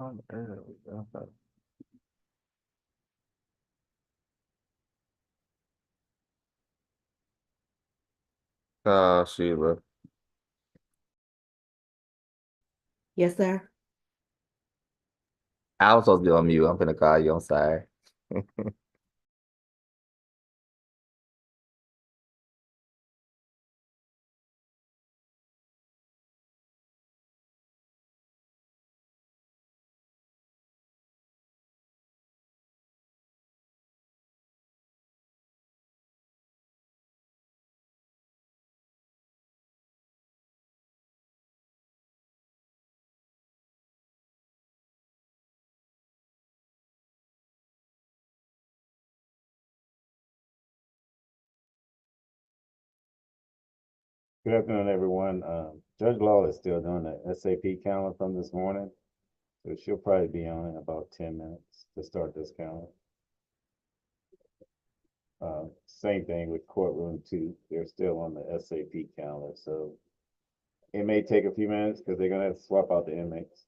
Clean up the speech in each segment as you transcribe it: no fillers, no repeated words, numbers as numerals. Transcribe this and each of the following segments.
on early. Okay. Sheila. Yes, sir. I was supposed to be on mute. I'm gonna call you. I'm sorry. Good afternoon, everyone. Judge Law is still doing the SAP calendar from this morning, so she'll probably be on in about 10 minutes to start this calendar. Same thing with courtroom two. They're still on the SAP calendar, so it may take a few minutes because they're gonna have to swap out the inmates.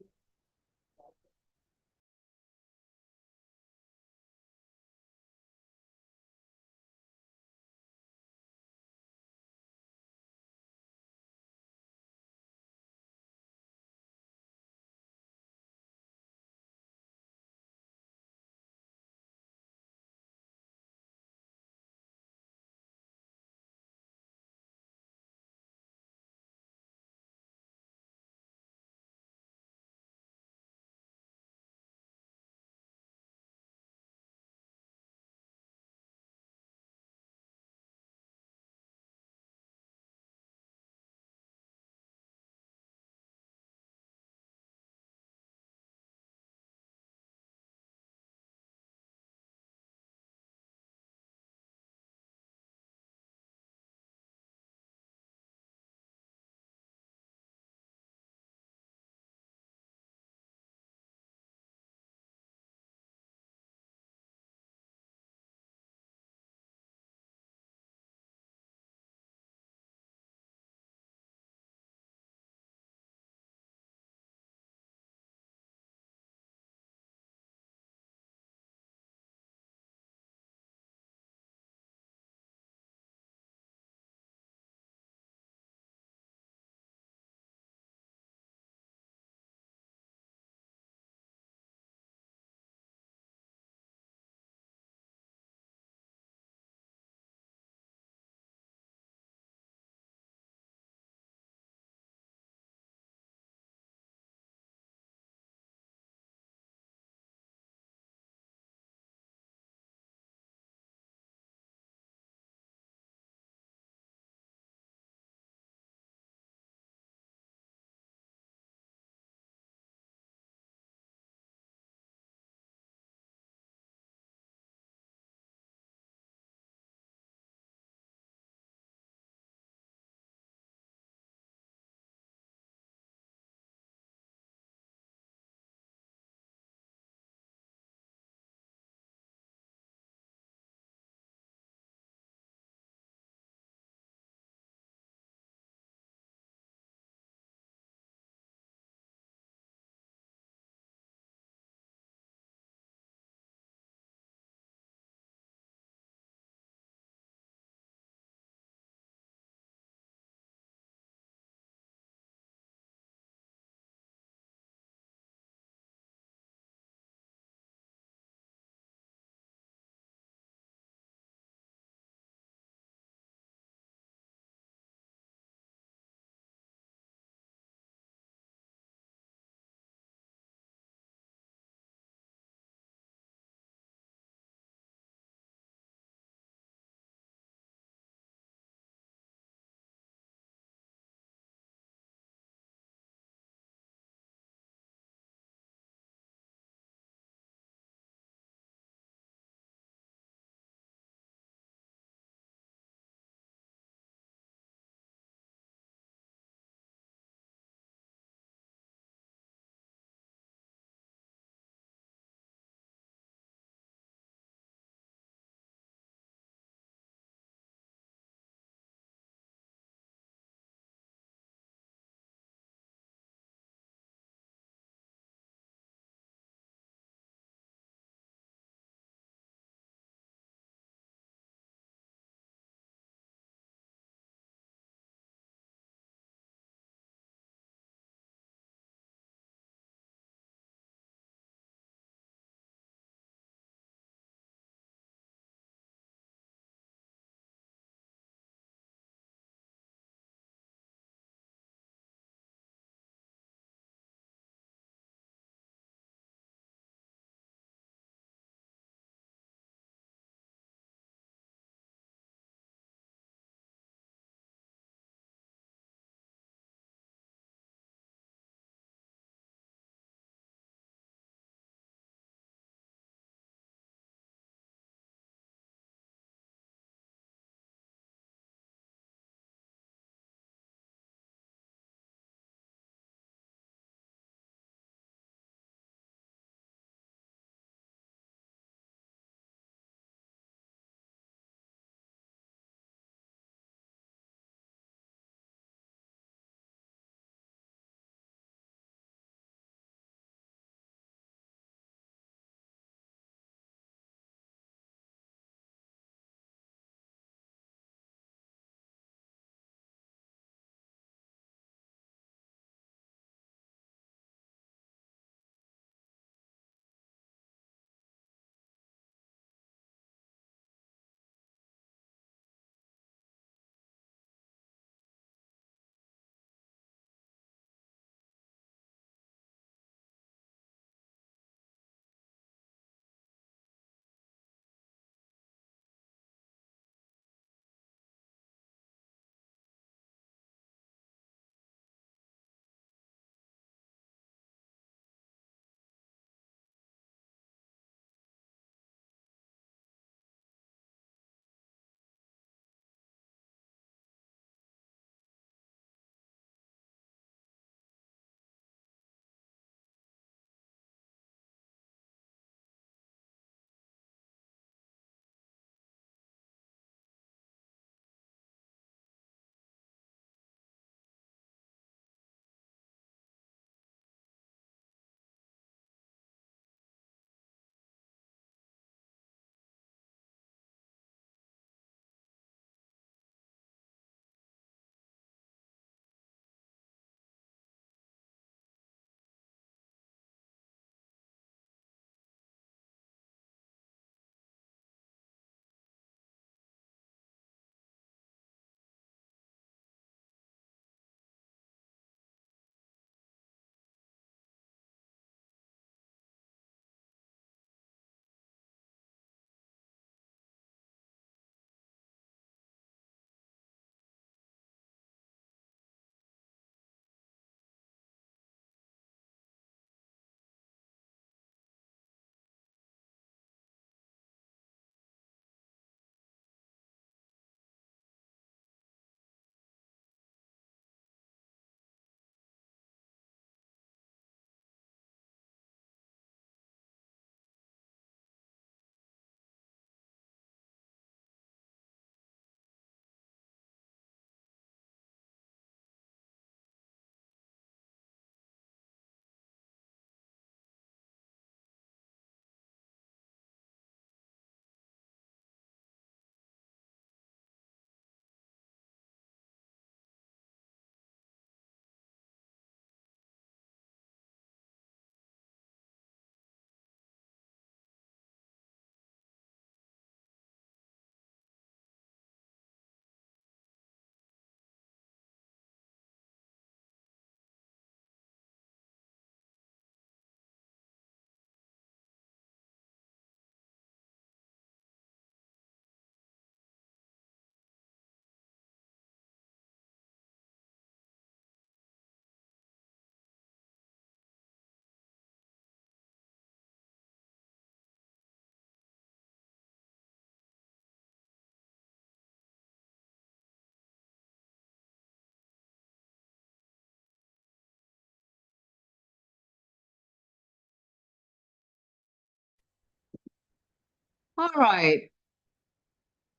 All right.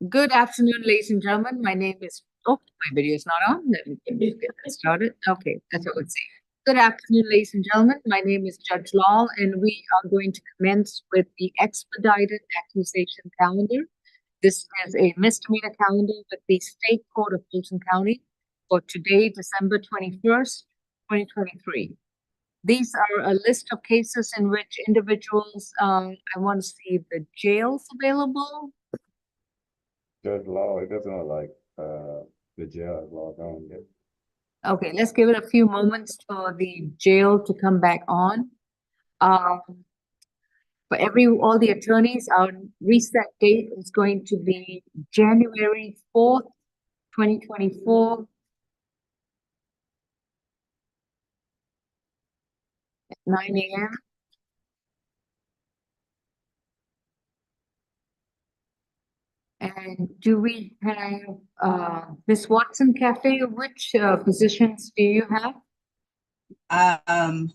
Good afternoon, ladies and gentlemen. My name is, oh, my video is not on. Let me get that started. Okay, that's what I would say. Good afternoon, ladies and gentlemen. My name is Judge Lal, and we are going to commence with the expedited accusation calendar. This is a misdemeanor calendar with the State Court of Fulton County for today, December 21st, 2023. These are a list of cases in which individuals, I want to see the jails available. Judge Law, it doesn't look like, the jail is logged on yet. Okay, let's give it a few moments for the jail to come back on. Um, for all the attorneys, our reset date is going to be January 4th, 2024 at 9 a.m. And do we have, Ms. Watson Cafe, which, positions do you have? I'm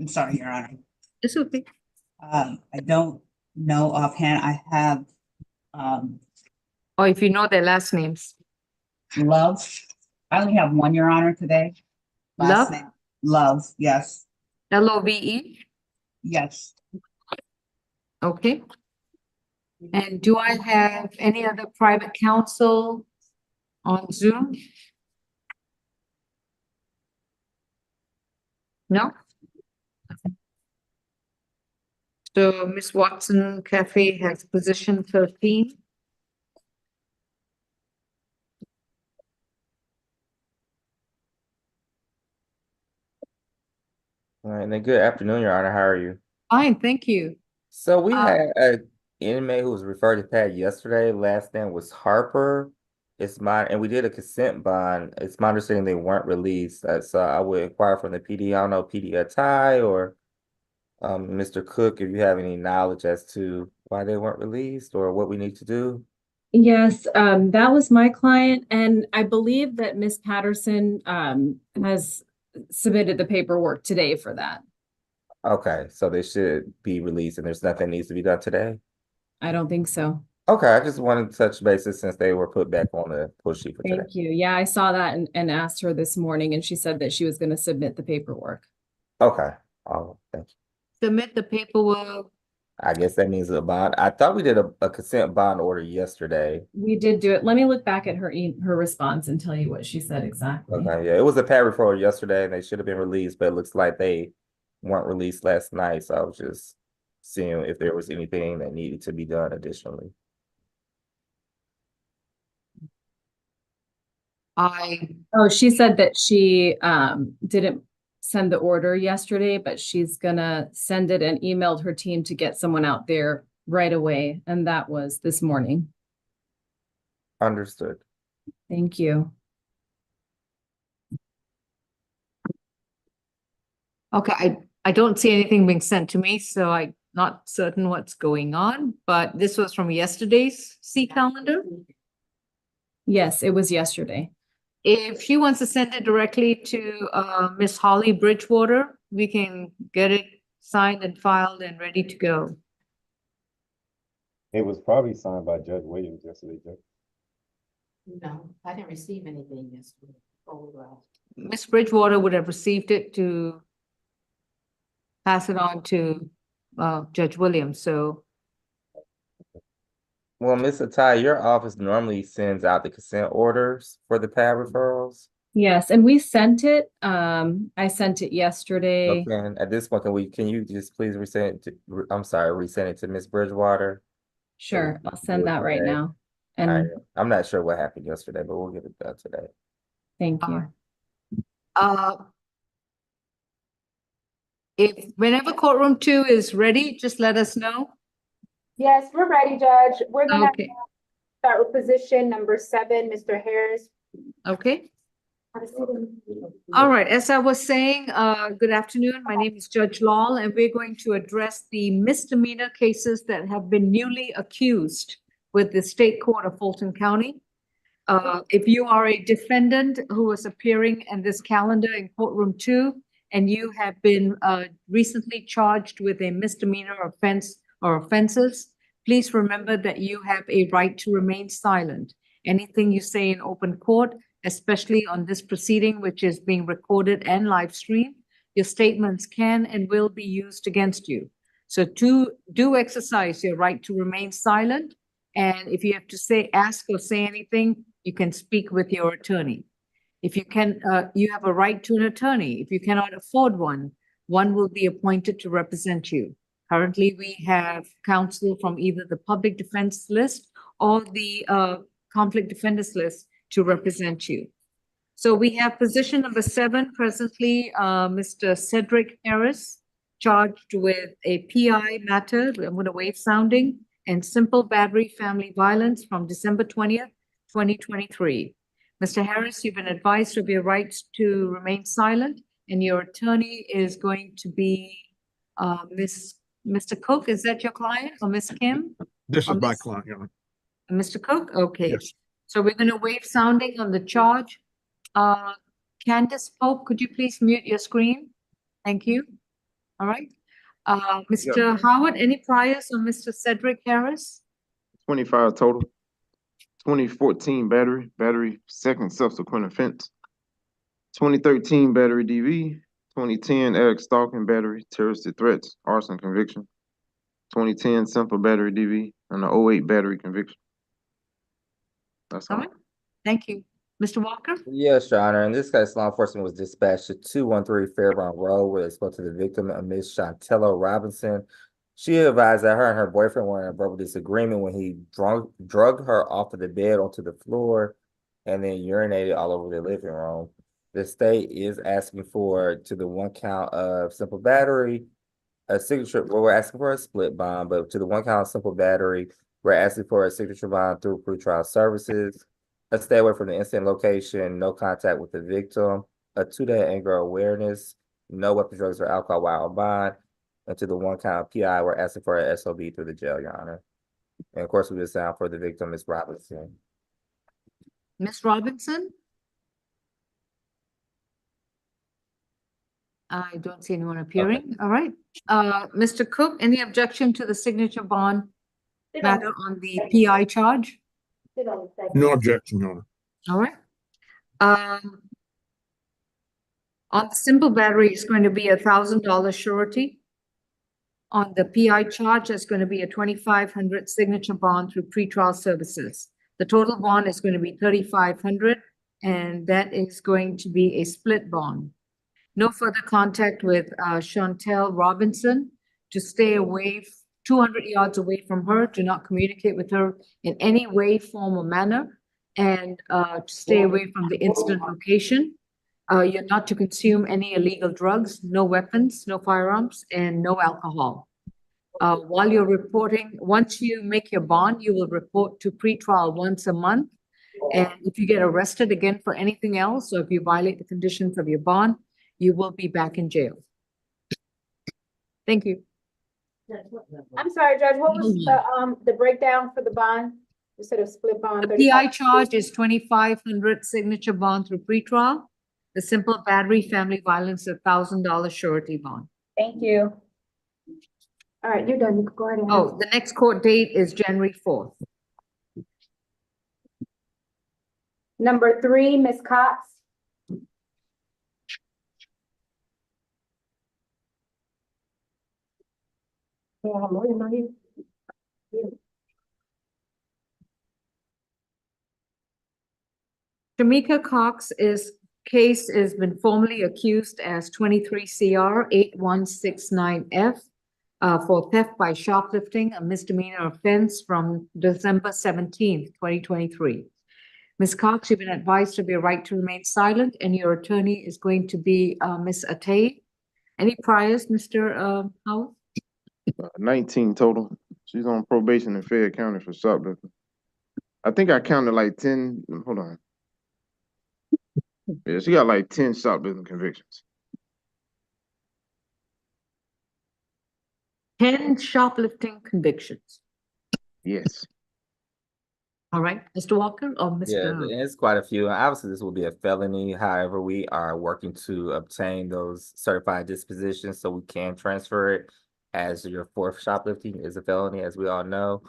sorry, Your Honor. It's okay. I don't know offhand. I have, Or if you know their last names. Love. I only have one, Your Honor, today. Love? Last name, Love, yes, Love? yes. Okay. And do I have any other private counsel on Zoom? No? So Ms. Watson Cafe has position 13. All right, and then good afternoon, Your Honor. How are you? Fine, thank you. So we Uh, had an inmate who was referred to Pat yesterday. Last name was Harper. And we did a consent bond. It's my understanding they weren't released. So I would inquire from the PD. I don't know, PD Atai or Mr. Cook, if you have any knowledge as to why they weren't released or what we need to do. Yes, that was my client, and I believe that Miss Patterson has submitted the paperwork today for that. Okay, so they should be released and there's nothing needs to be done today. I don't think so. Okay, I just wanted to touch bases since they were put back on the push sheet for today. Thank you. Yeah, I saw that and asked her this morning, and she said that she was going to submit the paperwork. Okay, oh, thank you. Submit the paperwork. I guess that means a bond. I thought we did a consent bond order yesterday. We did do it. Let me look back at her response and tell you what she said exactly. Okay, yeah, it was a pad referral yesterday and they should have been released, but it looks like they weren't released last night. So I was just seeing if there was anything that needed to be done additionally. Oh, she said that she didn't send the order yesterday, but she's gonna send it and emailed her team to get someone out there right away, and that was this morning. Understood. Thank you. Okay, I don't see anything being sent to me, so I'm not certain what's going on, but this was from yesterday's C calendar. Yes, it was yesterday. If she wants to send it directly to Miss Holly Bridgewater, we can get it signed and filed and ready to go. It was probably signed by Judge Williams yesterday, Judge. No, I didn't receive anything yesterday. Miss Bridgewater would have received it to pass it on to Judge Williams, so. Well, Ms. Atai, your office normally sends out the consent orders for the pad referrals. Yes, and we sent it. I sent it yesterday. Okay, and at this point, can you just please resend it to, I'm sorry, resend it to Ms. Bridgewater? Sure, I'll send do it that right today. now. And I'm not sure what happened yesterday, but we'll get it done today. thank you. If whenever courtroom 2 is ready, just let us know. Yes, we're ready, Judge. We're gonna Okay, start with position number 7, Mr. Harris. okay. All right, as I was saying, good afternoon. My name is Judge Lal, and we're going to address the misdemeanor cases that have been newly accused with the State Court of Fulton County. If you are a defendant who is appearing in this calendar in courtroom 2, and you have been recently charged with a misdemeanor offense or offenses. Please remember that you have a right to remain silent. Anything you say in open court, especially on this proceeding, which is being recorded and live streamed, your statements can and will be used against you. So do exercise your right to remain silent. And if you have to ask or say anything, you can speak with your attorney. If you can, you have a right to an attorney. If you cannot afford one, one will be appointed to represent you. Currently, we have counsel from either the public defense list or the conflict defenders list to represent you. So we have position number 7 presently, Mr. Cedric Harris, charged with a PI matter. I'm going to waive sounding and simple battery family violence from December 20th, 2023. Mr. Harris, you've been advised of your rights to remain silent, and your attorney is going to be Mr. Cook. Is that your client, or Miss Kim? This Or is my Miss- client, Your Honor. Mr. Cook? Okay. Yes. So we're going to waive sounding on the charge. Candace Pope, could you please mute your screen? Thank you. All right. Mr. Howard, any priors on Mr. Cedric Harris? 25 total. 2014 battery, second subsequent offense. 2013 battery DV. 2010 Eric stalking battery, terroristic threats, arson conviction. 2010 simple battery DV, and the 08 battery conviction. That's All all. right. Thank you. Mr. Walker? Yes, Your Honor. In this case, law enforcement was dispatched to 213 Fairbairn Road, where they spoke to the victim, a Miss Chantello Robinson. She advised that her and her boyfriend were in a verbal disagreement when he drug her off of the bed onto the floor and then urinated all over the living room. The state is asking to the 1 count of simple battery, a signature. Well, we're asking for a split bond, but to the 1 count of simple battery, we're asking for a signature bond through pretrial services, a stay away from the incident location, no contact with the victim, a 2-day anger awareness, no weapons, drugs, or alcohol while on bond. And to the 1 count of PI, we're asking for an SOB through the jail, Your Honor. And of course, we would sound for the victim, Ms. Robinson. Ms. Robinson? I don't see anyone appearing. All right. Mr. Cook, any objection to the signature bond matter on the PI charge? No objection, Your Honor. All right. On the simple battery, it's going to be $1,000 surety. On the PI charge, it's going to be a 2,500 signature bond through pretrial services. The total bond is going to be 3,500, and that is going to be a split bond. No further contact with Chantel Robinson, to stay away 200 yards away from her, do not communicate with her in any way, form, or manner, and to stay away from the incident location. You're not to consume any illegal drugs, no weapons, no firearms, and no alcohol. While you're reporting, once you make your bond, you will report to pretrial once a month. And if you get arrested again for anything else, or if you violate the conditions of your bond, you will be back in jail. Thank you. I'm sorry, Judge, what was the breakdown for the bond? You said a split bond. The PI charge is 2,500 signature bond through pretrial. The simple battery family violence, $1,000 surety bond. Thank you. All right, you're done. You can go ahead and. Oh, the next court date is January 4th. Number 3, Ms. Cox. Shamika Cox case has been formally accused as 23 CR 8169F for theft by shoplifting, a misdemeanor offense from December 17th, 2023. Ms. Cox, you've been advised of your right to remain silent, and your attorney is going to be Ms. Atay. Any priors, Mr. Howard? 19 total. She's on probation in Fayette County for shoplifting. I think I counted like 10. Hold on. Yeah, she got like 10 shoplifting convictions. 10 shoplifting convictions. Yes. All right, Mr. Walker or Yeah, Mr. it's quite a few. Obviously, this will be a felony. However, we are working to obtain those certified dispositions so we can transfer it. as your fourth shoplifting is a felony, as we all know.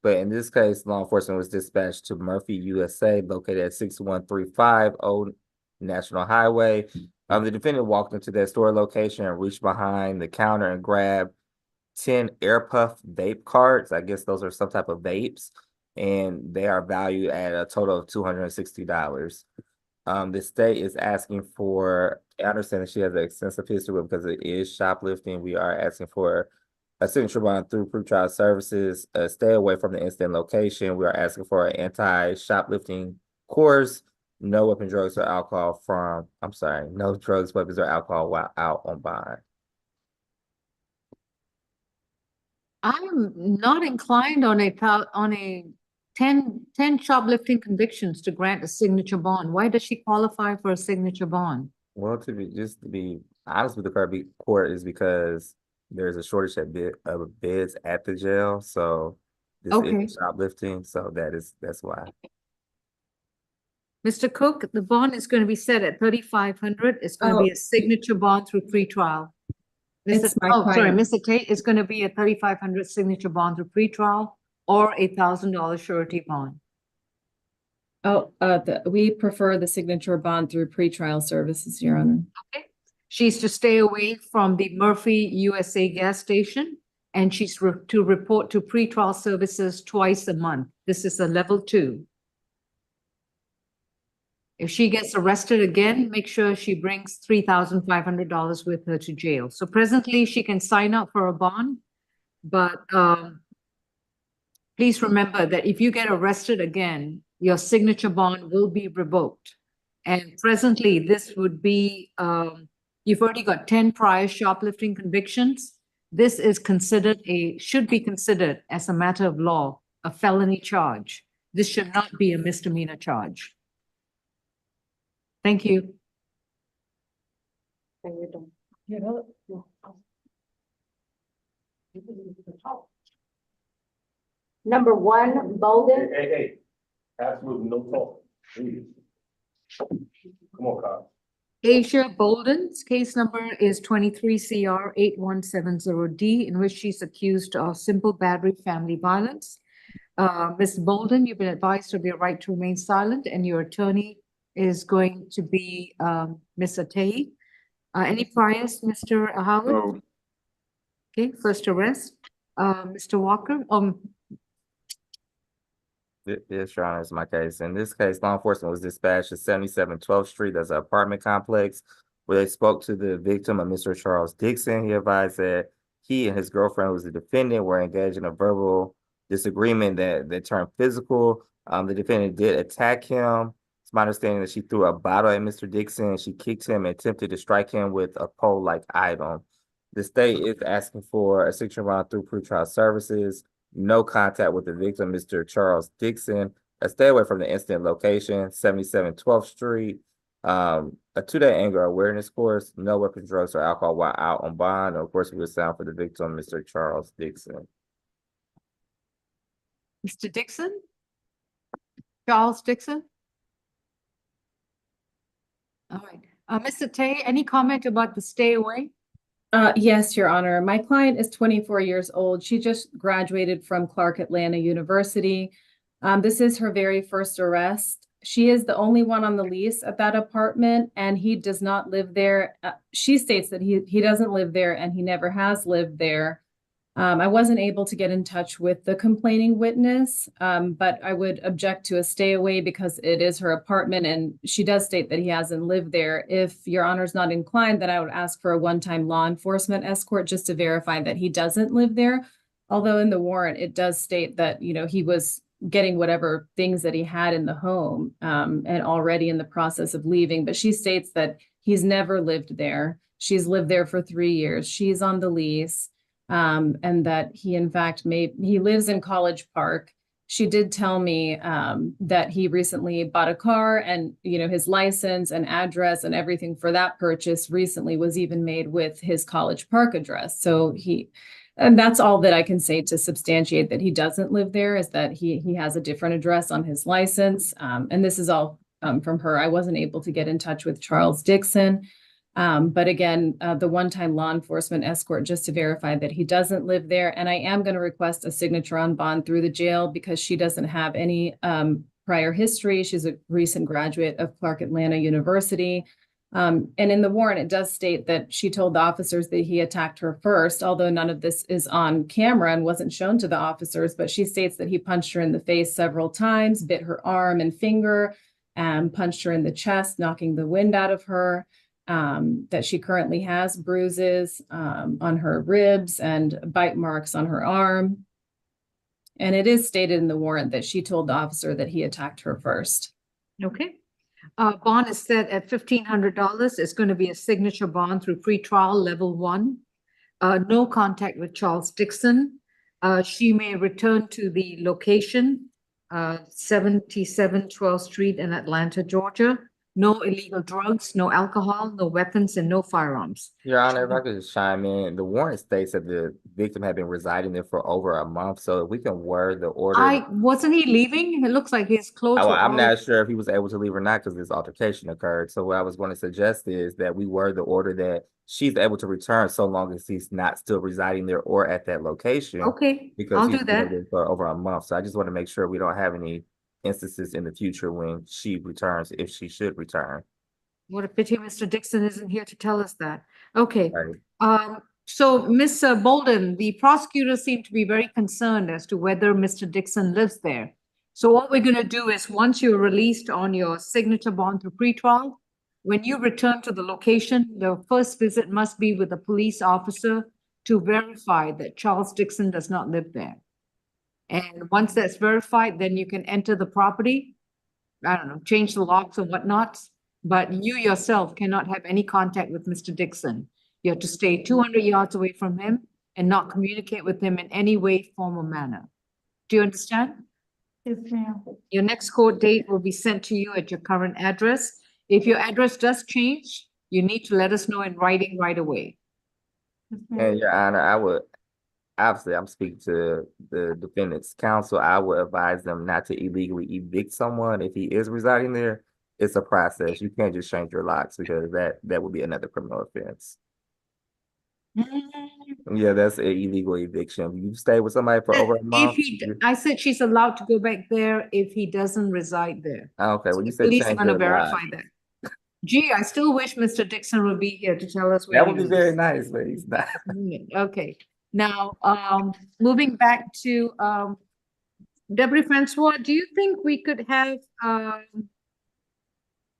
But in this case, law enforcement was dispatched to Murphy, USA, located at 6135 Old National Highway. The defendant walked into that store location and reached behind the counter and grabbed 10 Air Puff vape cards. I guess those are some type of vapes, and they are valued at a total of $260. The state is asking for, I understand that she has an extensive history because it is shoplifting. We are asking for a signature bond through pretrial services, stay away from the incident location. We are asking for an anti-shoplifting course, no weapon, drugs, or alcohol no drugs, weapons, or alcohol while out on bond. I'm not inclined on a 10 shoplifting convictions to grant a signature bond. Why does she qualify for a signature bond? Well, to be honest with the court is because there's a shortage of beds at the jail, so this Okay. is shoplifting, so that's why. Mr. Cook, the bond is going to be set at 3,500. It's going to be a signature bond through pretrial. It's my Oh, sorry, client. Mr. Tate, it's going to be a 3,500 signature bond through pretrial or $1,000 surety bond. Oh, we prefer the signature bond through pretrial services, Your Honor. Okay. She's to stay away from the Murphy USA gas station, and she's to report to pretrial services twice a month. This is a level 2. If she gets arrested again, make sure she brings $3,500 with her to jail. So presently, she can sign up for a bond, but please remember that if you get arrested again, your signature bond will be revoked. And presently, this would be, you've already got 10 prior shoplifting convictions. This is should be considered as a matter of law, a felony charge. This should not be a misdemeanor charge. Thank you. And you're done. Number 1, Bolden. Hey, absolutely no talk, please. Come on, Kyle. Asia Bolden's case number is 23 CR 8170D, in which she's accused of simple battery family violence. Ms. Bolden, you've been advised of your right to remain silent, and your attorney is going to be Ms. Atei. Any priors, Mr. Howard? No. Okay, first arrest. Mr. Walker, Yes, Your Honor, is my case. In this case, law enforcement was dispatched to 77 12th Street. That's an apartment complex where they spoke to the victim of Mr. Charles Dixon. He advised that he and his girlfriend, who was the defendant, were engaged in a verbal disagreement that turned physical. The defendant did attack him. It's my understanding that she threw a bottle at Mr. Dixon. She kicked him and attempted to strike him with a pole-like item. The state is asking for a signature bond through pretrial services. No contact with the victim, Mr. Charles Dixon. Stay away from the incident location, 77 12th Street. A 2-day anger awareness course. No weapons, drugs, or alcohol while out on bond. And of course, we would sound for the victim, Mr. Charles Dixon. Mr. Dixon? Charles Dixon? All right. Mr. Tay, any comment about the stay away? Yes, Your Honor. My client is 24 years old. She just graduated from Clark Atlanta University. This is her very first arrest. She is the only one on the lease at that apartment, and he does not live there. She states that he doesn't live there and he never has lived there. I wasn't able to get in touch with the complaining witness, but I would object to a stay away because it is her apartment and she does state that he hasn't lived there. If Your Honor's not inclined, then I would ask for a one-time law enforcement escort just to verify that he doesn't live there. Although in the warrant, it does state that, he was getting whatever things that he had in the home and already in the process of leaving. But she states that he's never lived there. She's lived there for 3 years. She's on the lease. And that he, in fact, he lives in College Park. She did tell me that he recently bought a car and, his license and address and everything for that purchase recently was even made with his College Park address. So and that's all that I can say to substantiate that he doesn't live there, is that he has a different address on his license. And this is all from her. I wasn't able to get in touch with Charles Dixon. But again, the one-time law enforcement escort just to verify that he doesn't live there. And I am going to request a signature on bond through the jail because she doesn't have any prior history. She's a recent graduate of Clark Atlanta University. And in the warrant, it does state that she told the officers that he attacked her first, although none of this is on camera and wasn't shown to the officers. But she states that he punched her in the face several times, bit her arm and finger, and punched her in the chest, knocking the wind out of her. That she currently has bruises on her ribs and bite marks on her arm. And it is stated in the warrant that she told the officer that he attacked her first. Okay. Bond is set at $1,500. It's going to be a signature bond through pretrial level 1. No contact with Charles Dixon. She may return to the location, 77 12th Street in Atlanta, Georgia. No illegal drugs, no alcohol, no weapons, and no firearms. Your Honor, if I could just chime in, the warrant states that the victim had been residing there for over a month. So if we can word the order. Wasn't he leaving? It looks like his clothes Well, were I'm all- not sure if he was able to leave or not because this altercation occurred. So what I was going to suggest is that we word the order that she's able to return so long as he's not still residing there or at that location. Okay, Because I'll he's do been that. there for over a month. So I just want to make sure we don't have any instances in the future when she returns, if she should return. What a pity Mr. Dixon isn't here to tell us that. Okay. Right. So Ms. Bolden, the prosecutors seem to be very concerned as to whether Mr. Dixon lives there. So what we're going to do is once you're released on your signature bond through pretrial, when you return to the location, the first visit must be with a police officer to verify that Charles Dixon does not live there. And once that's verified, then you can enter the property. I don't know, change the locks and whatnot. But you yourself cannot have any contact with Mr. Dixon. You have to stay 200 yards away from him and not communicate with him in any way, form, or manner. Do you understand? Yes, ma'am. Your next court date will be sent to you at your current address. If your address does change, you need to let us know in writing right away. And Your Honor, I would, obviously, I'm speaking to the defendant's counsel. I would advise them not to illegally evict someone if he is residing there. It's a process. You can't just change your locks because that would be another criminal offense. Yeah, that's an illegal eviction. You stay with somebody for over a month. I said she's allowed to go back there if he doesn't reside there. Okay, well, you The said police are change gonna your verify lock. that. Gee, I still wish Mr. Dixon would be here to tell us where That he would be lives. very nice, but he's not. Okay, now, moving back to, Deputy Francois, do you think we could have,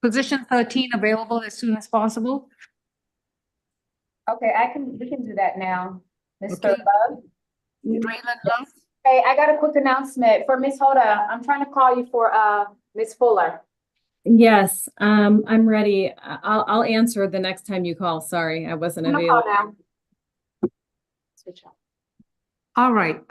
position 13 available as soon as possible? Okay, we can do that now. Mr. Okay. Love? Draylon Love? Hey, I got a quick announcement for Ms. Hoda. I'm trying to call you for, Ms. Fuller. Yes, I'm ready. I'll answer the next time you call. Sorry, I wasn't I'm gonna call available. now. Switch off. All right,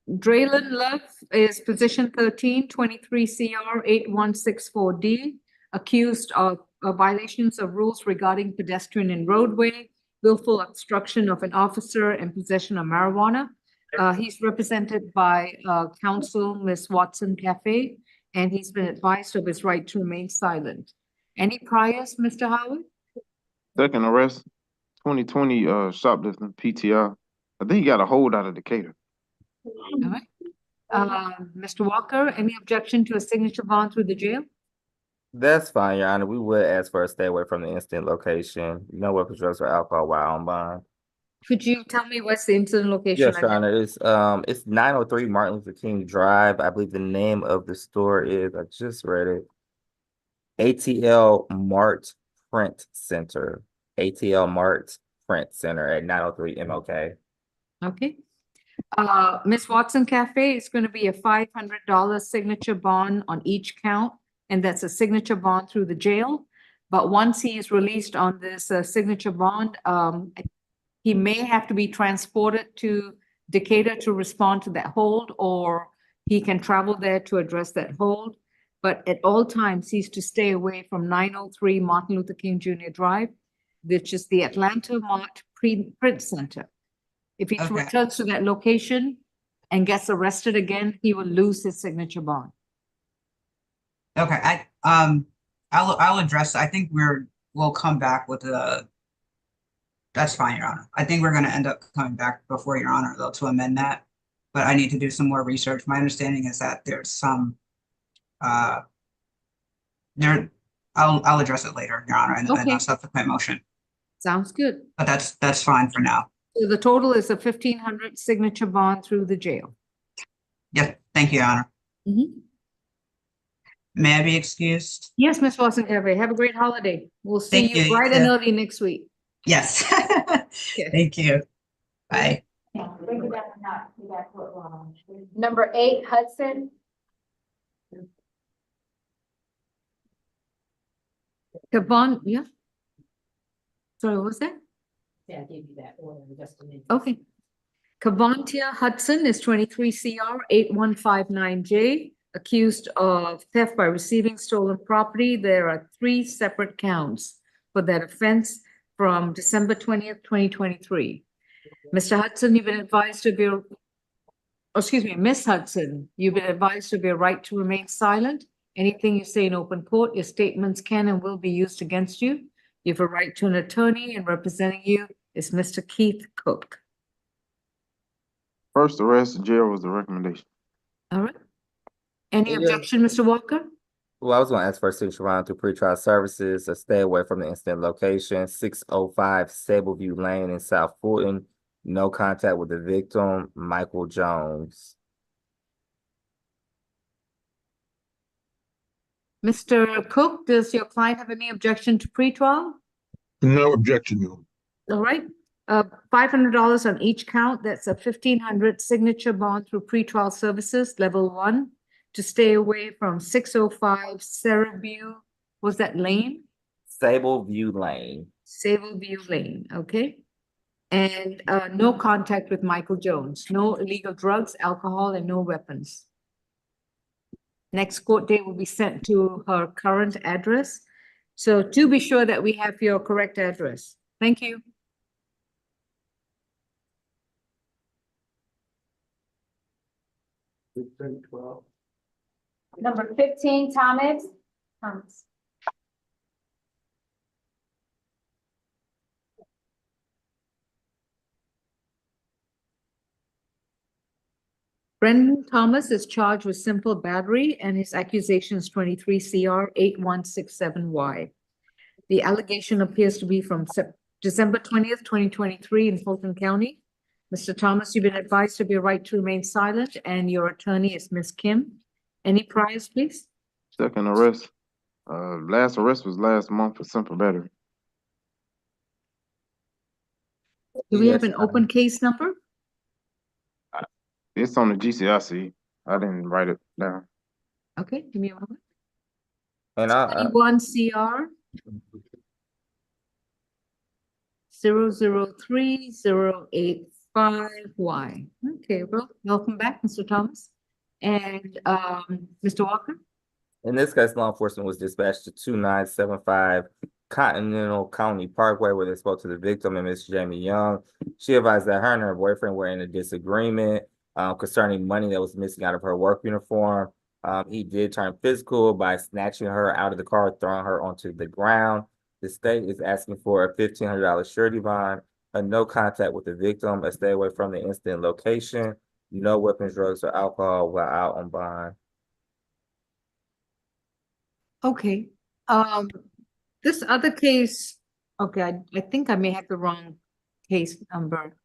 Draylon Love is position 13, 23 CR 8164D, accused of violations of rules regarding pedestrian and roadway, willful obstruction of an officer, and possession of marijuana. He's represented by counsel Ms. Watson Cafe, and he's been advised of his right to remain silent. Any priors, Mr. Howard? Second arrest, 2020 shoplifting PTR. I think he got a hold out of Decatur. All right. Mr. Walker, any objection to a signature bond through the jail? That's fine, Your Honor. We would ask for a stay away from the incident location. No weapons, drugs, or alcohol while on bond. Could you tell me what's the incident location? Yes, Your Honor. It's 903 Martin Luther King Drive. I believe the name of the store is, I just read it, ATL Mart Print Center. ATL Mart Print Center at 903 MLK. Okay. Ms. Watson Cafe is going to be a $500 signature bond on each count, and that's a signature bond through the jail. But once he is released on this signature bond, he may have to be transported to Decatur to respond to that hold, or he can travel there to address that hold. But at all times, he's to stay away from 903 Martin Luther King Jr. Drive, which is the Atlanta Mart Print Center. If he returns to that location and gets arrested again, he will lose his signature bond. Okay, I'll address. I think we're we'll come back with that's fine, Your Honor. I think we're gonna end up coming back before Your Honor, though, to amend that. But I need to do some more research. My understanding is that there's some, uh, there, I'll address it later, Your Honor, in Okay. a subsequent motion. Sounds good. But that's fine for now. So the total is a 1,500 signature bond through the jail. Yes, thank you, Your Honor. May I be excused? Yes, Ms. Watson Everett, have a great holiday. We'll see Thank you, you you bright and too. early next week. Yes. Okay. Thank you. Bye. Break it down or not, we got Number 8, Hudson. The bond, yeah. Sorry, what was that? Yeah, I gave you that order in just a minute. Okay. Cavantia Hudson is 23 CR 8159J, accused of theft by receiving stolen property. There are 3 separate counts for that offense from December 20th, 2023. Mr. Hudson, you've been advised of your, Miss Hudson, you've been advised of your right to remain silent. Anything you say in open court, your statements can and will be used against you. You have a right to an attorney, and representing you is Mr. Keith Cook. First arrest, jail was the recommendation. All right. Any Yeah. objection, Mr. Walker? Well, I was going to ask for a signature bond through pretrial services, a stay away from the incident location, 605 Sableview Lane in South Fulton. No contact with the victim, Michael Jones. Mr. Cook, does your client have any objection to pretrial? No objection, Your Honor. All right. $500 on each count. That's a 1,500 signature bond through pretrial services, level 1, to stay away from 605 Sableview. Was that Lane? Sableview Lane. Sableview Lane, okay. And no contact with Michael Jones, no illegal drugs, alcohol, and no weapons. Next court date will be sent to her current address. So to be sure that we have your correct address. Thank you. Number 15, Thomas. Thomas. Brendan Thomas is charged with simple battery and his accusations 23 CR 8167Y. The allegation appears to be from December 20th, 2023 in Fulton County. Mr. Thomas, you've been advised of your right to remain silent, and your attorney is Ms. Kim. Any priors, please? Second arrest, last arrest was last month for simple battery. Do we have Yes, an open case number? It's on the GCIC. I didn't write it down. Okay, give me a moment. And I 21 CR 003085Y. Okay, well, welcome back, Mr. Thomas. And Mr. Walker? in this case, law enforcement was dispatched to 2975 Continental County Parkway, where they spoke to the victim and Miss Jamie Young. She advised that her and her boyfriend were in a disagreement concerning money that was missing out of her work uniform. He did turn physical by snatching her out of the car, throwing her onto the ground. The state is asking for a $1,500 surety bond, a no contact with the victim, a stay away from the incident location, no weapons, drugs, or alcohol while out on bond. Okay, this other case, okay, I think I may have the wrong case number.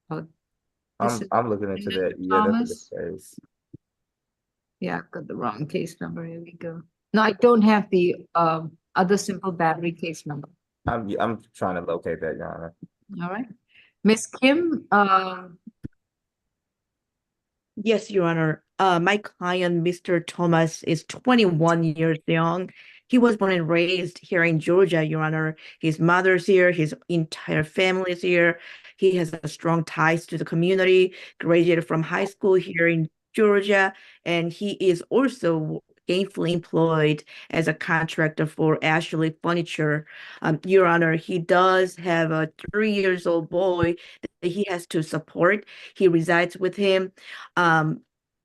Oh, this is I'm looking into that. Brendan Yeah, that's Thomas. the case. Yeah, I've got the wrong case number. Here we go. No, I don't have the other simple battery case number. I'm trying to locate that, Your Honor. All right. Miss Kim, Yes, Your Honor. My client, Mr. Thomas, is 21 years young. He was born and raised here in Georgia, Your Honor. His mother's here, his entire family is here. He has a strong ties to the community, graduated from high school here in Georgia, and he is also gainfully employed as a contractor for Ashley Furniture. Your Honor, he does have a 3-year-old boy that he has to support. He resides with him.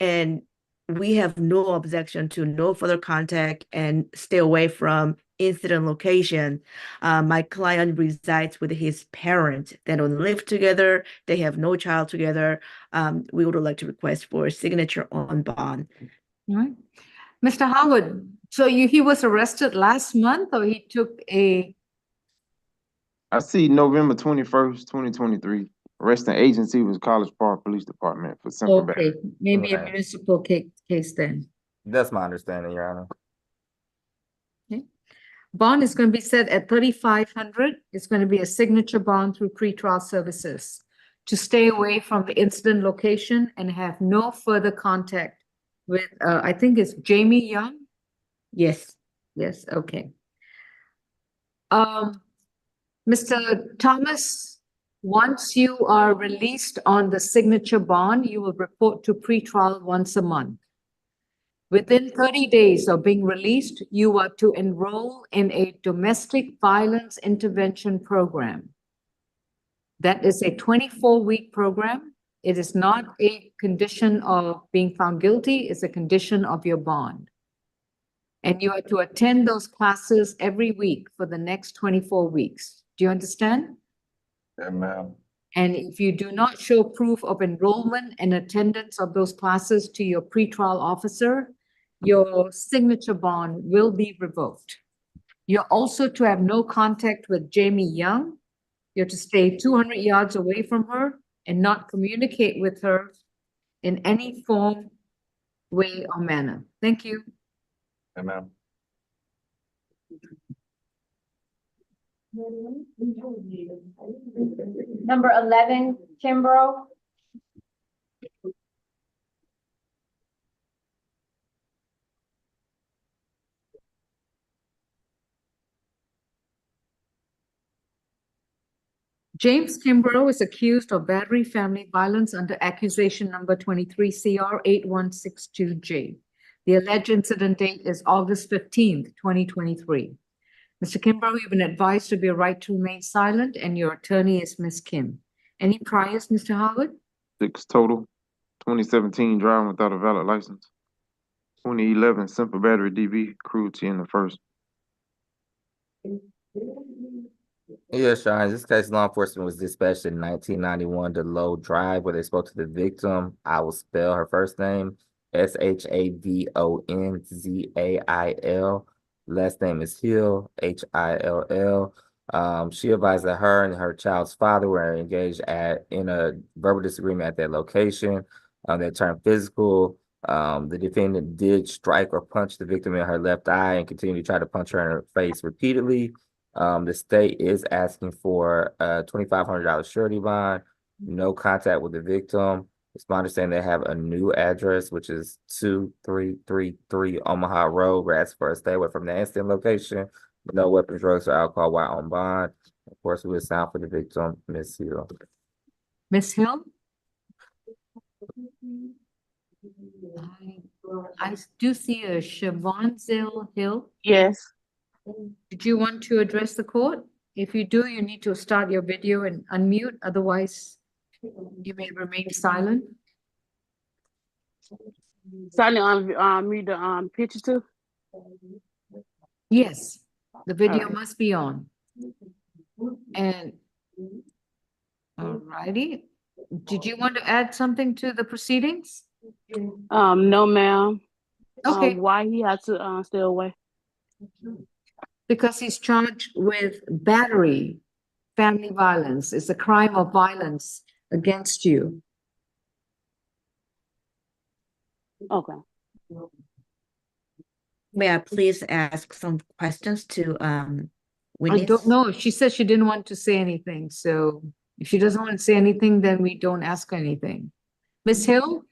And we have no objection to no further contact and stay away from incident location. My client resides with his parent. They don't live together. They have no child together. We would like to request for a signature on bond. All right. Mr. Howard, so he was arrested last month, or he took a, I see November 21st, 2023. Arresting agency was College Park Police Department for simple battery. okay, maybe a Right. municipal case then. That's my understanding, Your Honor. Bond is going to be set at 3,500. It's going to be a signature bond through pretrial services to stay away from the incident location and have no further contact with, I think it's Jamie Young. Yes. Yes, okay. Mr. Thomas, once you are released on the signature bond, you will report to pretrial once a month. Within 30 days of being released, you are to enroll in a domestic violence intervention program. That is a 24-week program. It is not a condition of being found guilty, it's a condition of your bond. And you are to attend those classes every week for the next 24 weeks. Do you understand? Yeah, ma'am. And if you do not show proof of enrollment and attendance of those classes to your pretrial officer, your signature bond will be revoked. You're also to have no contact with Jamie Young. You're to stay 200 yards away from her and not communicate with her in any form, way, or manner. Thank you. Yeah, ma'am. Number 11, Kimbrough. James Kimbrough is accused of battery family violence under accusation number 23 CR 8162J. The alleged incident date is August 15th, 2023. Mr. Kimbrough, you've been advised to be a right to remain silent, and your attorney is Ms. Kim. Any priors, Mr. Howard? 6 total. 2017 driving without a valid license. 2011 simple battery DV, cruelty in the first. Yes, Sean, this case law enforcement was dispatched in 1991 to Low Drive where they spoke to the victim. I will spell her first name, Shavonzail. Last name is Hill, Hill. She advised that her and her child's father were engaged in a verbal disagreement at that location. That turned physical. The defendant did strike or punch the victim in her left eye and continued to try to punch her in her face repeatedly. The state is asking for a $2,500 surety bond, no contact with the victim. It's my understanding they have a new address, which is 2333 Omaha Road. We're asking for a stay away from the incident location. No weapons, drugs, or alcohol while on bond. Of course, we will sound for the victim, Ms. Hill. Ms. Hill? I do see a Shavonzail Hill. Yes. Did you want to address the court? If you do, you need to start your video and unmute, otherwise you may remain silent. Silent read the picture too. Yes, the video Alright. must be on. And alrighty, did you want to add something to the proceedings? No, ma'am. Okay, Why he had to stay away? because he's charged with battery, family violence. It's a crime of violence against you. Okay. May I please ask some questions to I witness? don't know. She said she didn't want to say anything, so if she doesn't want to say anything, then we don't ask her anything. Ms. Hill,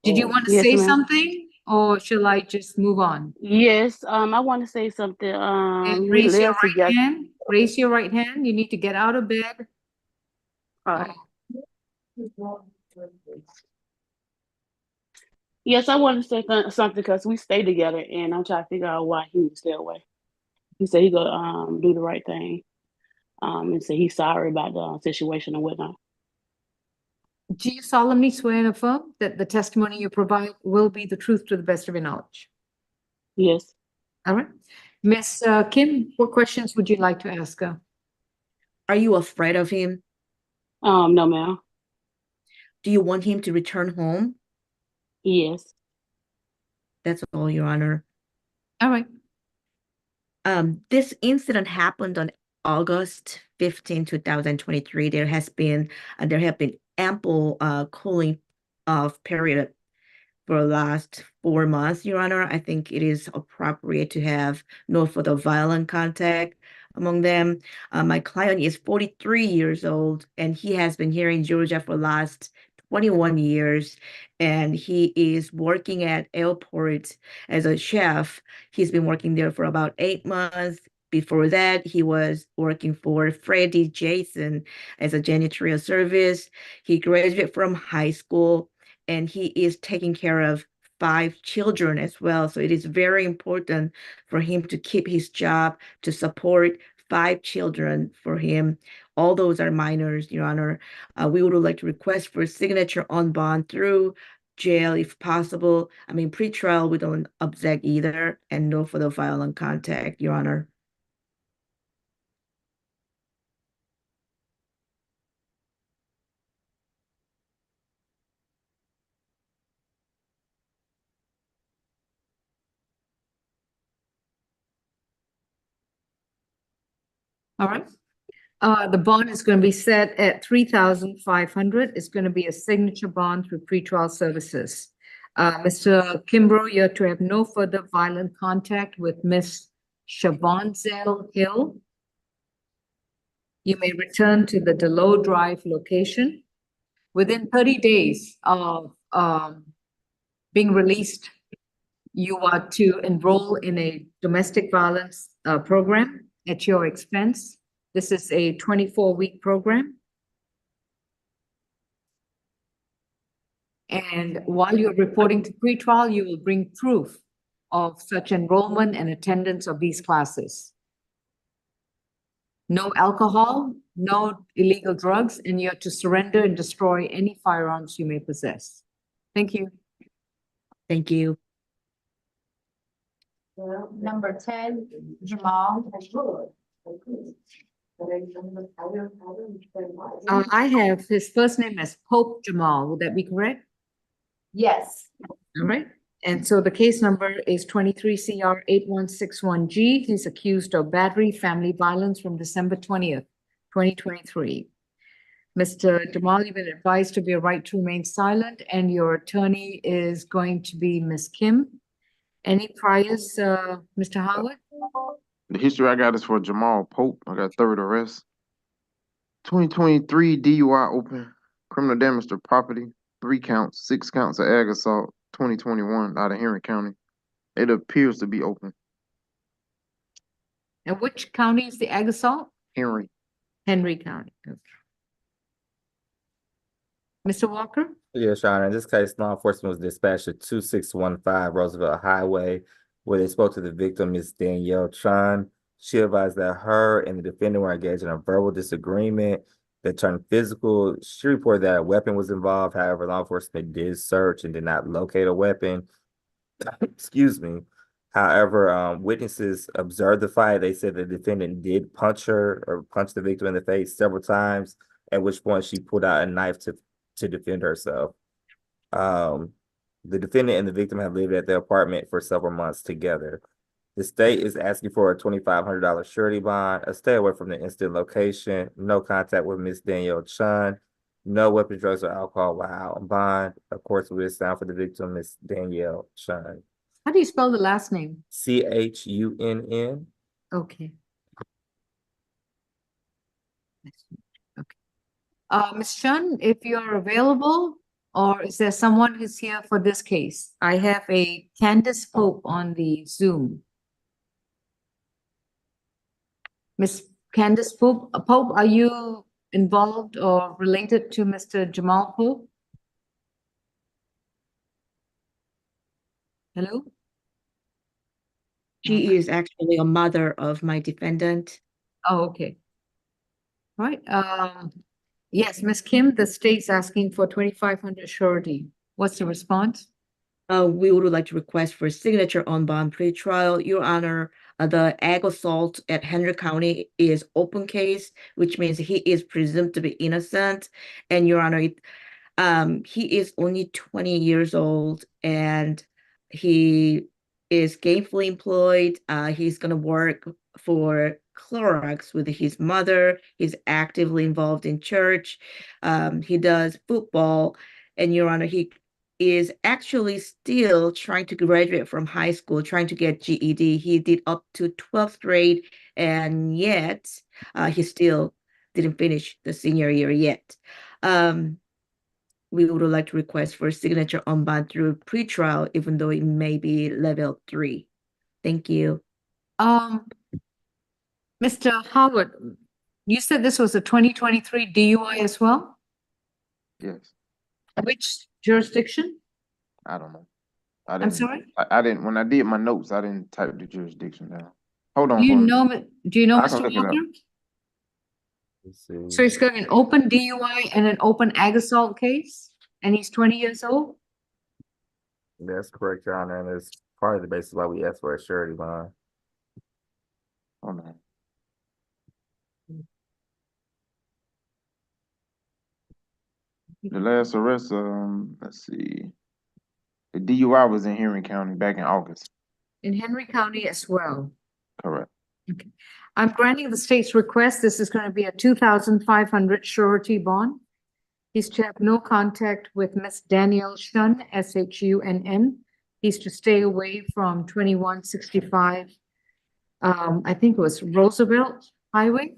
did you want to Yes, say ma'am. something, or shall I just move on? Yes. I want to say something. And We raise your live right together. hand. Raise your right hand. You need to get out of bed. All right. Yes, I want to say something because we stay together, and I'm trying to figure out why he would stay away. He said he gonna do the right thing, and say he's sorry about the situation and whatnot. Do you solemnly swear and affirm that the testimony you provide will be the truth to the best of your knowledge? Yes. All right. Miss Kim, what questions would you like to ask her? Are you afraid of him? No, ma'am. Do you want him to return home? Yes. That's all, Your Honor. All right. This incident happened on August 15, 2023. There have been ample cooling off period for the last 4 months, Your Honor. I think it is appropriate to have no further violent contact among them. My client is 43 years old, and he has been here in Georgia for the last 21 years, and he is working at airport as a chef. He's been working there for about 8 months. Before that, he was working for Freddie Jason as a janitorial service. He graduated from high school, and he is taking care of 5 children as well. So it is very important for him to keep his job to support 5 children for him. All those are minors, Your Honor. We would like to request for signature on bond through jail if possible. I mean, pre-trial, we don't object either, and no further violent contact, Your Honor. All right. The bond is going to be set at 3,500. It's going to be a signature bond through pretrial services. Mr. Kimbrough, you're to have no further violent contact with Miss Shavonzel Hill. You may return to the Delow Drive location within 30 days of being released. You are to enroll in a domestic violence program at your expense. This is a 24-week program. And while you're reporting to pretrial, you will bring proof of such enrollment and attendance of these classes. No alcohol, no illegal drugs, and you're to surrender and destroy any firearms you may possess. Thank you. Thank you. Number 10, Jamal. I have his first name as Pope Jamal. Would that be correct? Yes. All right. And so the case number is 23 CR 8161G. He's accused of battery, family violence from December 20th, 2023. Mr. Jamal, you've been advised of your right to remain silent, and your attorney is going to be Ms. Kim. Any priors, Mr. Howard? The history I got is for Jamal Pope. I got third arrest. 2023 DUI open. Criminal damage to property. 3 counts, 6 counts of ag assault. 2021 out of Henry County. It appears to be open. And which county is the ag assault? Henry. Henry County. Okay. Mr. Walker? Yes, Your Honor. In this case, law enforcement was dispatched to 2615 Roosevelt Highway, where they spoke to the victim, Ms. Danielle Chun. She advised that her and the defendant were engaged in a verbal disagreement that turned physical. She reported that a weapon was involved. However, law enforcement did search and did not locate a weapon. Excuse me. However, witnesses observed the fight. They said the defendant did punch her or punch the victim in the face several times, at which point she pulled out a knife to defend herself. The defendant and the victim have lived at the apartment for several months together. The state is asking for a $2,500 surety bond, a stay away from the incident location, no contact with Ms. Danielle Chun, no weapons, drugs, or alcohol while out on bond. Of course, with this sound for the victim, Ms. Danielle Chun. How do you spell the last name? CHUNN. Okay. Ms. Chun, if you're available, or is there someone who's here for this case? I have a Candace Pope on the Zoom. Miss Candace Pope, are you involved or related to Mr. Jamal Pope? Hello? She is actually a mother of my defendant. Oh, okay. All right. Yes, Ms. Kim, the state's asking for 2,500 surety. What's the response? We would like to request for signature on bond pre-trial. Your Honor, The egg assault at Henry County is open case, which means he is presumed to be innocent. And Your Honor, he is only 20 years old and he is gainfully employed. He's going to work for Clorox with his mother. He's actively involved in church. He does football. And Your Honor, he is actually still trying to graduate from high school, trying to get GED. He did up to 12th grade, and yet he still didn't finish the senior year yet. We would like to request for signature on bond through pretrial, even though it may be level 3. Thank you. Mr. Howard, you said this was a 2023 DUI as well? Yes, Which jurisdiction? I don't know. I'm sorry? I didn't, when I did my notes, I didn't type the jurisdiction down. Hold Do on you for a know, minute. do you know I can Mr. look it up. Walker? Let's see. So he's got an open DUI and an open ag assault case, and he's 20 years old? That's correct, Your Honor, and it's part of the basis why we asked for a surety bond. Hold on. The last arrest, let's see. The DUI was in Henry County back in August. In Henry County as well. Correct. Okay. I'm granting the state's request. This is going to be a 2,500 surety bond. He's to have no contact with Miss Danielle Shun, S-H-U-N-N. He's to stay away from 2165, I think it was Roosevelt Highway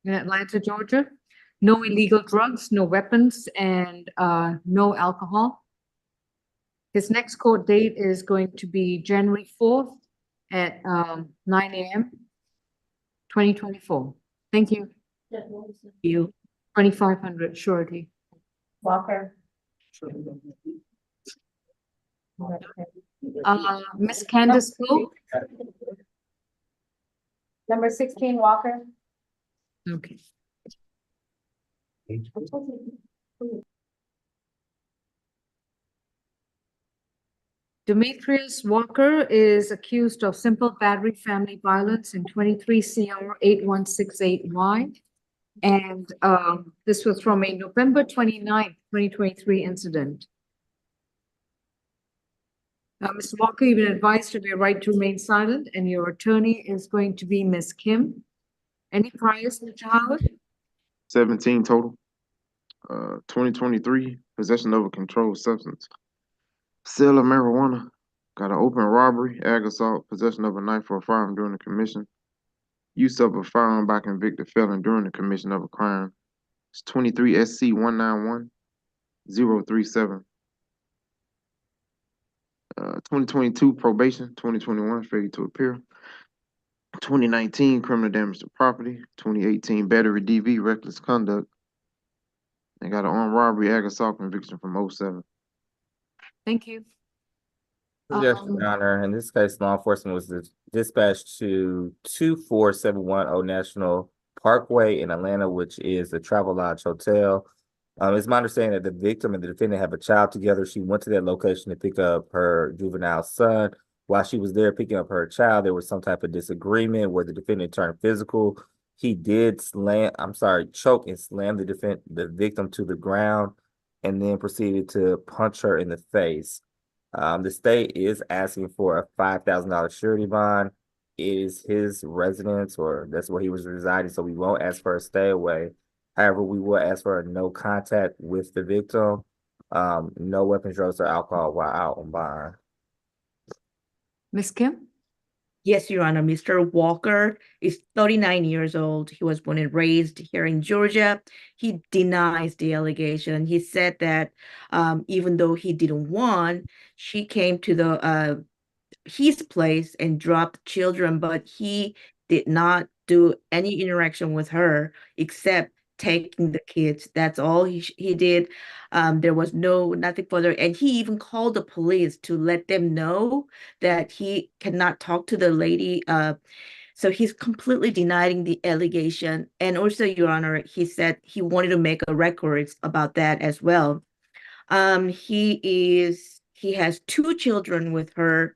in Atlanta, Georgia. No illegal drugs, no weapons, and no alcohol. His next court date is going to be January 4th at 9 a.m. 2024. Thank you. You. 2,500 surety. Walker. Miss Candace Flo? Number 16, Walker. Okay. Demetrius Walker is accused of simple battery family violence in 23 CR 8168Y. And this was from a November 29th, 2023 incident. Mr. Walker, you've been advised of your right to remain silent, and your attorney is going to be Ms. Kim. Any priors, Mr. Howard? 17 total. 2023, possession of a controlled substance. Sale of marijuana. Got an open robbery, ag assault, possession of a knife or a firearm during the commission. Use of a firearm by convicted felon during the commission of a crime. It's 23 SC 191037. 2022 probation, 2021 failure to appear. 2019 criminal damage to property, 2018 battery DV reckless conduct. They got an armed robbery, ag assault conviction from 07. Thank you. Yes, Your Honor. In this case, law enforcement was dispatched to 24710 National Parkway in Atlanta, which is the Travel Lodge Hotel. It's my understanding that the victim and the defendant have a child together. She went to that location to pick up her juvenile son. While she was there picking up her child, there was some type of disagreement where the defendant turned physical. He did choke and slam the victim to the ground and then proceeded to punch her in the face. The state is asking for a $5,000 surety bond. It is his residence, or that's where he was residing, so we won't ask for a stay away. However, we will ask for a no contact with the victim, no weapons, drugs, or alcohol while out on bond. Ms. Kim? Yes, Your Honor. Mr. Walker is 39 years old. He was born and raised here in Georgia. He denies the allegation. He said that even though he didn't want, she came to his place and dropped children, but he did not do any interaction with her except taking the kids. That's all he did. There was nothing further, and he even called the police to let them know that he cannot talk to the lady. So he's completely denying the allegation. And also, Your Honor, he said he wanted to make a record about that as well. He has 2 children with her.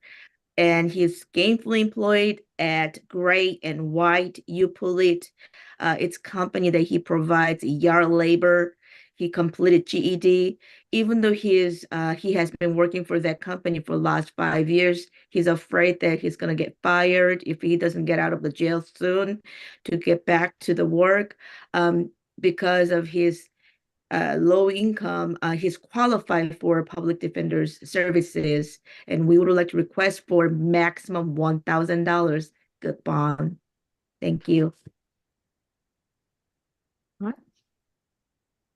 and he's gainfully employed at Gray and White Upulit. It's company that he provides yard labor. He completed GED. Even though he has been working for that company for the last 5 years, he's afraid that he's gonna get fired if he doesn't get out of the jail soon to get back to the work. Because of his low income, he's qualified for public defender's services, and we would like to request for maximum $1,000 good bond. Thank you. Right.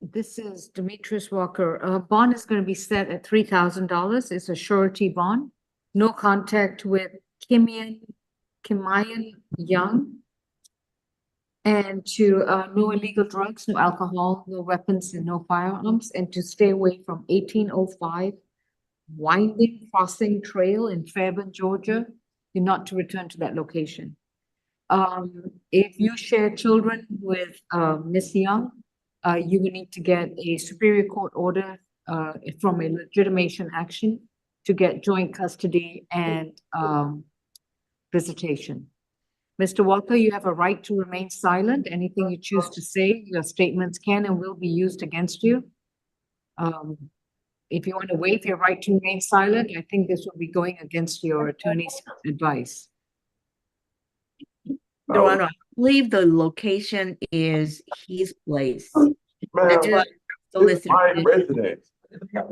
This is Demetrius Walker. Bond is going to be set at $3,000. It's a surety bond. No contact with Kimian Young. And to no illegal drugs, no alcohol, no weapons, and no firearms, and to stay away from 1805 Winding Crossing Trail in Fairburn, Georgia. You're not to return to that location. If you share children with Miss Young, you will need to get a Superior Court order from a legitimation action to get joint custody and visitation. Mr. Walker, you have a right to remain silent. Anything you choose to say, your statements can and will be used against you. If you want to waive your right to remain silent, I think this will be going against your attorney's advice. Your Honor, I believe the location is his place. Ma'am, That's why I'm this is my soliciting. residence.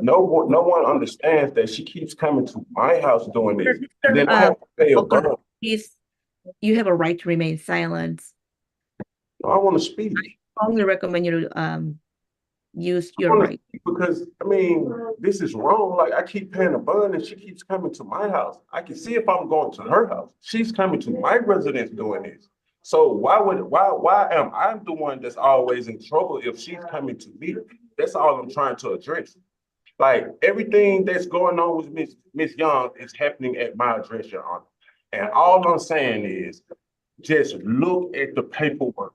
No one understands that she keeps coming to my house doing this. And then I have to pay a Walker, bond. you have a right to remain silent. I want to speak. I strongly recommend you to use I your wanna right. speak because, I mean, this is wrong. Like, I keep paying a bond and she keeps coming to my house. I can see if I'm going to her house. She's coming to my residence doing this. So why am I the one that's always in trouble if she's coming to me? That's all I'm trying to address. Like, everything that's going on with Miss Young is happening at my address, Your Honor. And all I'm saying is, just look at the paperwork.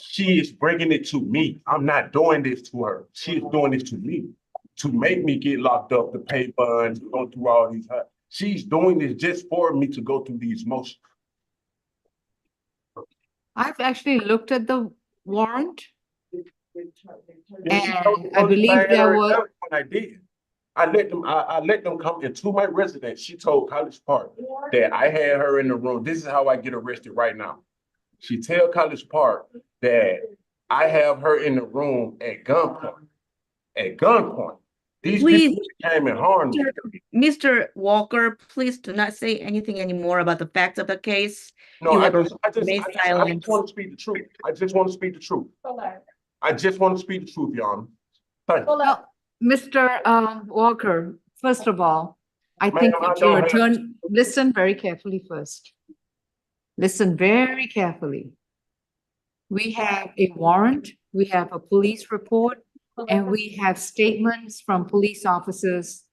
She is bringing it to me. I'm not doing this to her. She's doing this to me to make me get locked up, to pay bonds, go through all these. She's doing this just for me to go through these motions. I've actually looked at the warrant. And I believe there was. When I did, I let them come into my residence. She told College Park that I had her in the room. This is how I get arrested right now. She tell College Park that I have her in the room at gunpoint. At gunpoint. These people came and harmed me. Mr. Walker, please do not say anything anymore about the facts of the case. No, I just want to speak the truth. I just want to speak the truth. I just want to speak the truth, Your Honor. Thank you. Well, Mr. Walker, first of all, I think Ma'am, that your attorney, listen very carefully first. Listen very carefully. We have a warrant, we have a police report, and we have statements from police officers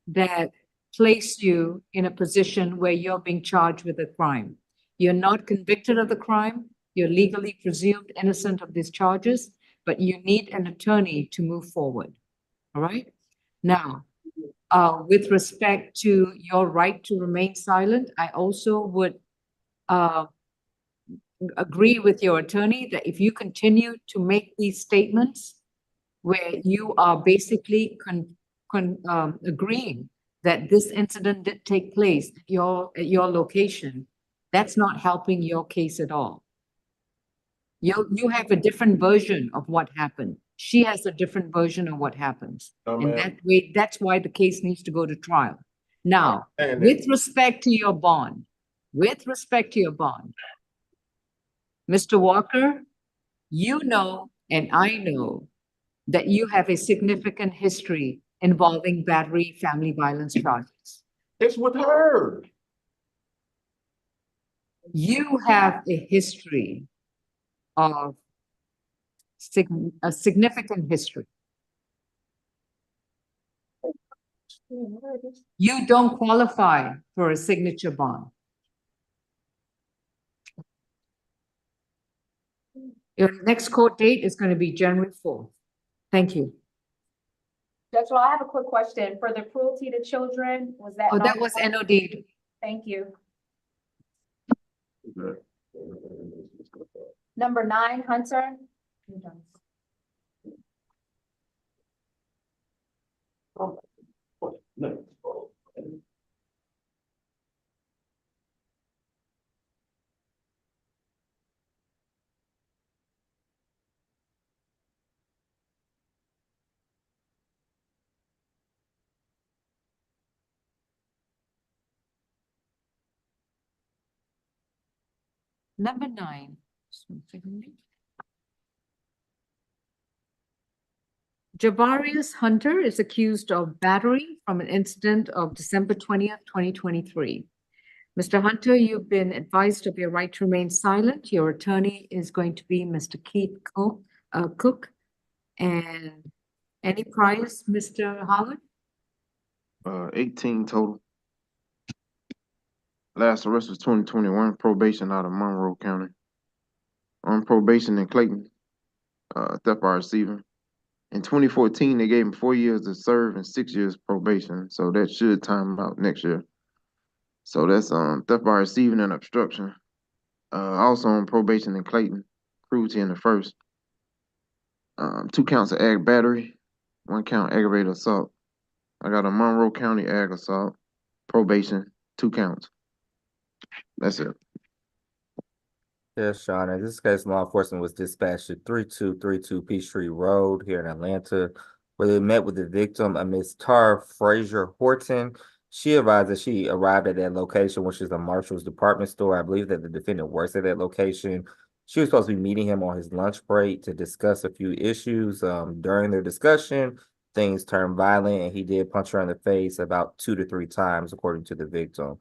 that place you in a position where you're being charged with a crime. You're not convicted of the crime. You're legally presumed innocent of these charges, but you need an attorney to move forward. All right? Now, with respect to your right to remain silent, I also would agree with your attorney that if you continue to make these statements where you are basically agreeing that this incident did take place at your location, that's not helping your case at all. You have a different version of what happened. She has a different version of what happens. And that's why the case needs to go to trial. Now, with respect to your bond, Mr. Walker, you know, and I know that you have a significant history involving battery family violence charges. It's with her. You have a history of a significant history. You don't qualify for a signature bond. Your next court date is going to be January 4th. Thank you. Judge Law, I have a quick question. For the cruelty to children, was that? Oh, that was NOD. Thank you. Number 9, Hunter. Number 9. Jabarius Hunter is accused of battery from an incident of December 20th, 2023. Mr. Hunter, you've been advised of your right to remain silent. Your attorney is going to be Mr. Keith Cook. And any priors, Mr. Howard? 18 total. Last arrest was 2021, probation out of Monroe County. On probation in Clayton, theft by receiving. In 2014, they gave him 4 years to serve and 6 years probation, so that should time out next year. So that's theft by receiving and obstruction. Also on probation in Clayton, cruelty in the first. 2 counts of ag battery, 1 count aggravated assault. I got a Monroe County ag assault, probation, 2 counts. That's it. Yes, Sean. In this case, law enforcement was dispatched to 3232 Peachtree Road here in Atlanta, where they met with the victim, a Miss Tara Frazier Horton. She advised that she arrived at that location, which is a Marshall's department store. I believe that the defendant works at that location. She was supposed to be meeting him on his lunch break to discuss a few issues. During their discussion, things turned violent, and he did punch her in the face about 2 to 3 times, according to the victim.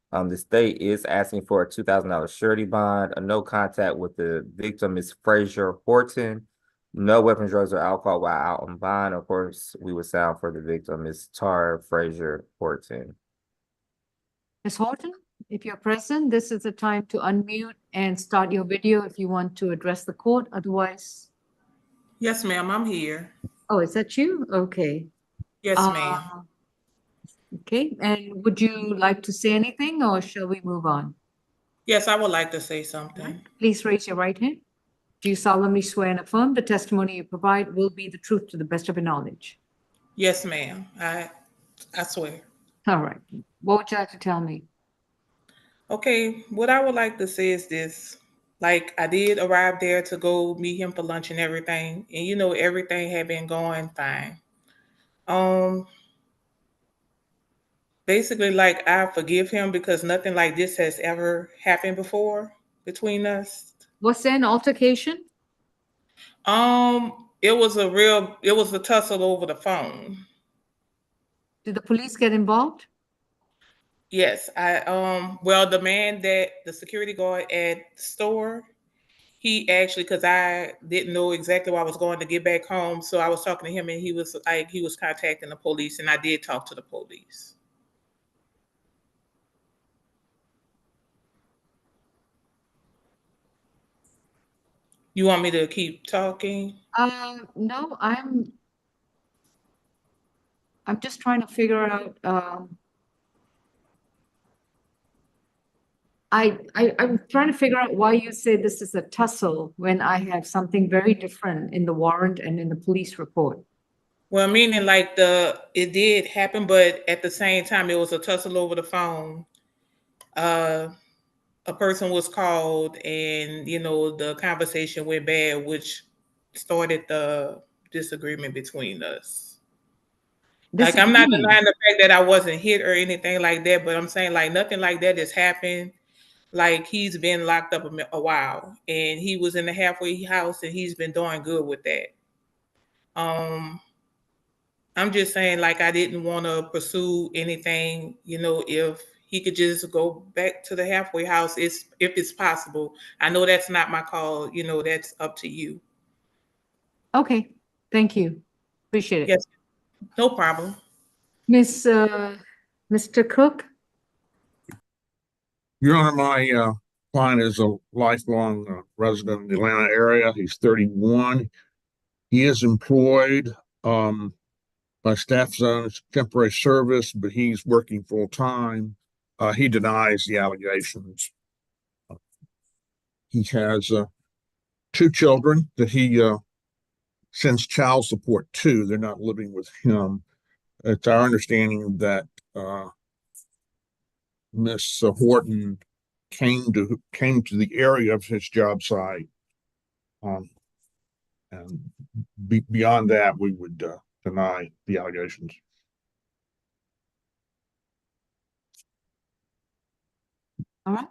The state is asking for a $2,000 surety bond, a no contact with the victim, Ms. Frazier Horton. No weapons, drugs, or alcohol while out on bond. Of course, we would sound for the victim, Ms. Tara Frazier Horton. Ms. Horton, if you're present, this is the time to unmute and start your video if you want to address the court. Otherwise, Yes, ma'am, I'm here. oh, is that you? Okay. Yes, ma'am. Okay, and would you like to say anything or shall we move on? Yes, I would like to say something. Please raise your right hand. Do you solemnly swear and affirm the testimony you provide will be the truth to the best of your knowledge? Yes, ma'am. I swear. All right. What would you like to tell me? Okay, what I would like to say is this. Like, I did arrive there to go meet him for lunch and everything, and everything had been going fine. Basically, like, I forgive him because nothing like this has ever happened before between us. Was there an altercation? It was a tussle over the phone. Did the police get involved? Yes, the man the security guard at the store, he actually, because I didn't know exactly where I was going to get back home, so I was talking to him and he was contacting the police, and I did talk to the police. You want me to keep talking? No, I'm just trying to figure out, I'm trying to figure out why you say this is a tussle when I have something very different in the warrant and in the police report. Well, meaning like it did happen, but at the same time, it was a tussle over the phone. A person was called and, the conversation went bad, which started the disagreement between us. Like, I'm not denying the fact that I wasn't hit or anything like that, but I'm saying like nothing like that has happened. Like, he's been locked up a while and he was in the halfway house and he's been doing good with that. I'm just saying, like, I didn't want to pursue anything, if he could just go back to the halfway house, if it's possible. I know that's not my call, that's up to you. Okay, thank you. Appreciate it. Yes, no problem. Mr. Cook? Your Honor, my client is a lifelong resident of the Atlanta area. He's 31. He is employed by Staff Zone's temporary service, but he's working full time. he denies the allegations. He has 2 children that he sends child support to. They're not living with him. It's our understanding that Miss Horton came to the area of his job site, and beyond that, we would deny the allegations. All right.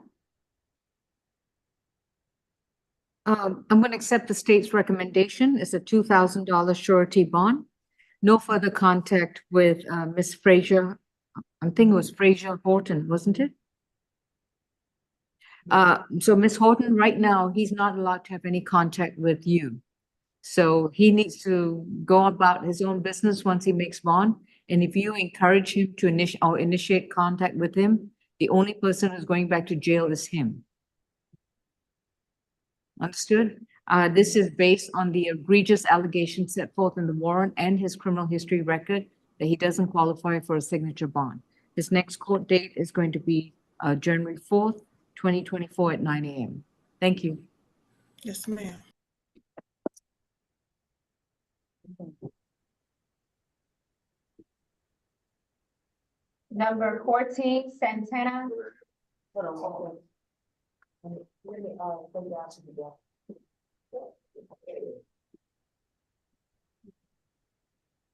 I'm going to accept the state's recommendation. It's a $2,000 surety bond. No further contact with Miss Frazier. I think it was Frazier Horton, wasn't it? So Miss Horton, right now, he's not allowed to have any contact with you. So he needs to go about his own business once he makes bond. And if you encourage him to initiate contact with him, the only person who's going back to jail is him. Understood? This is based on the egregious allegations set forth in the warrant and his criminal history record that he doesn't qualify for a signature bond. His next court date is going to be January 4th, 2024 at 9 a.m. Thank you. Yes, ma'am. Number 14, Santana.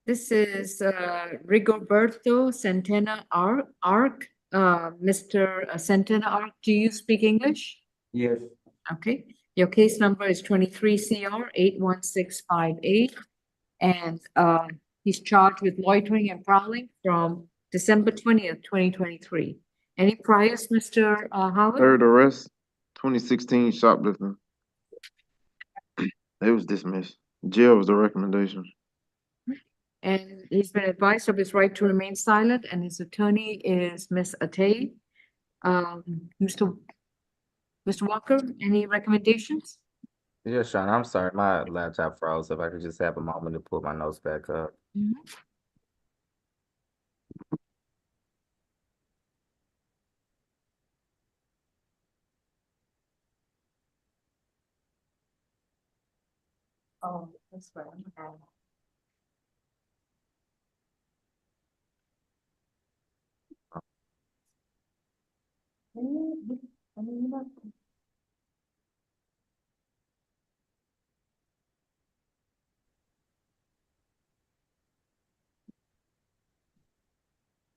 This is Rigoberto Santana Arc. Mr. Santana Arc, do you speak English? Yes. Okay. Your case number is 23 CR 81658. And he's charged with loitering and prowling from December 20th, 2023. Any priors, Mr. Howard? Third arrest, 2016 shoplifting. It was dismissed. Jail was the recommendation. And he's been advised of his right to remain silent, and his attorney is Miss Atay. Mr. Walker, any recommendations? Yeah, Sean, I'm sorry, my laptop froze. If I could just have a moment to pull my notes back up. Oh, that's right.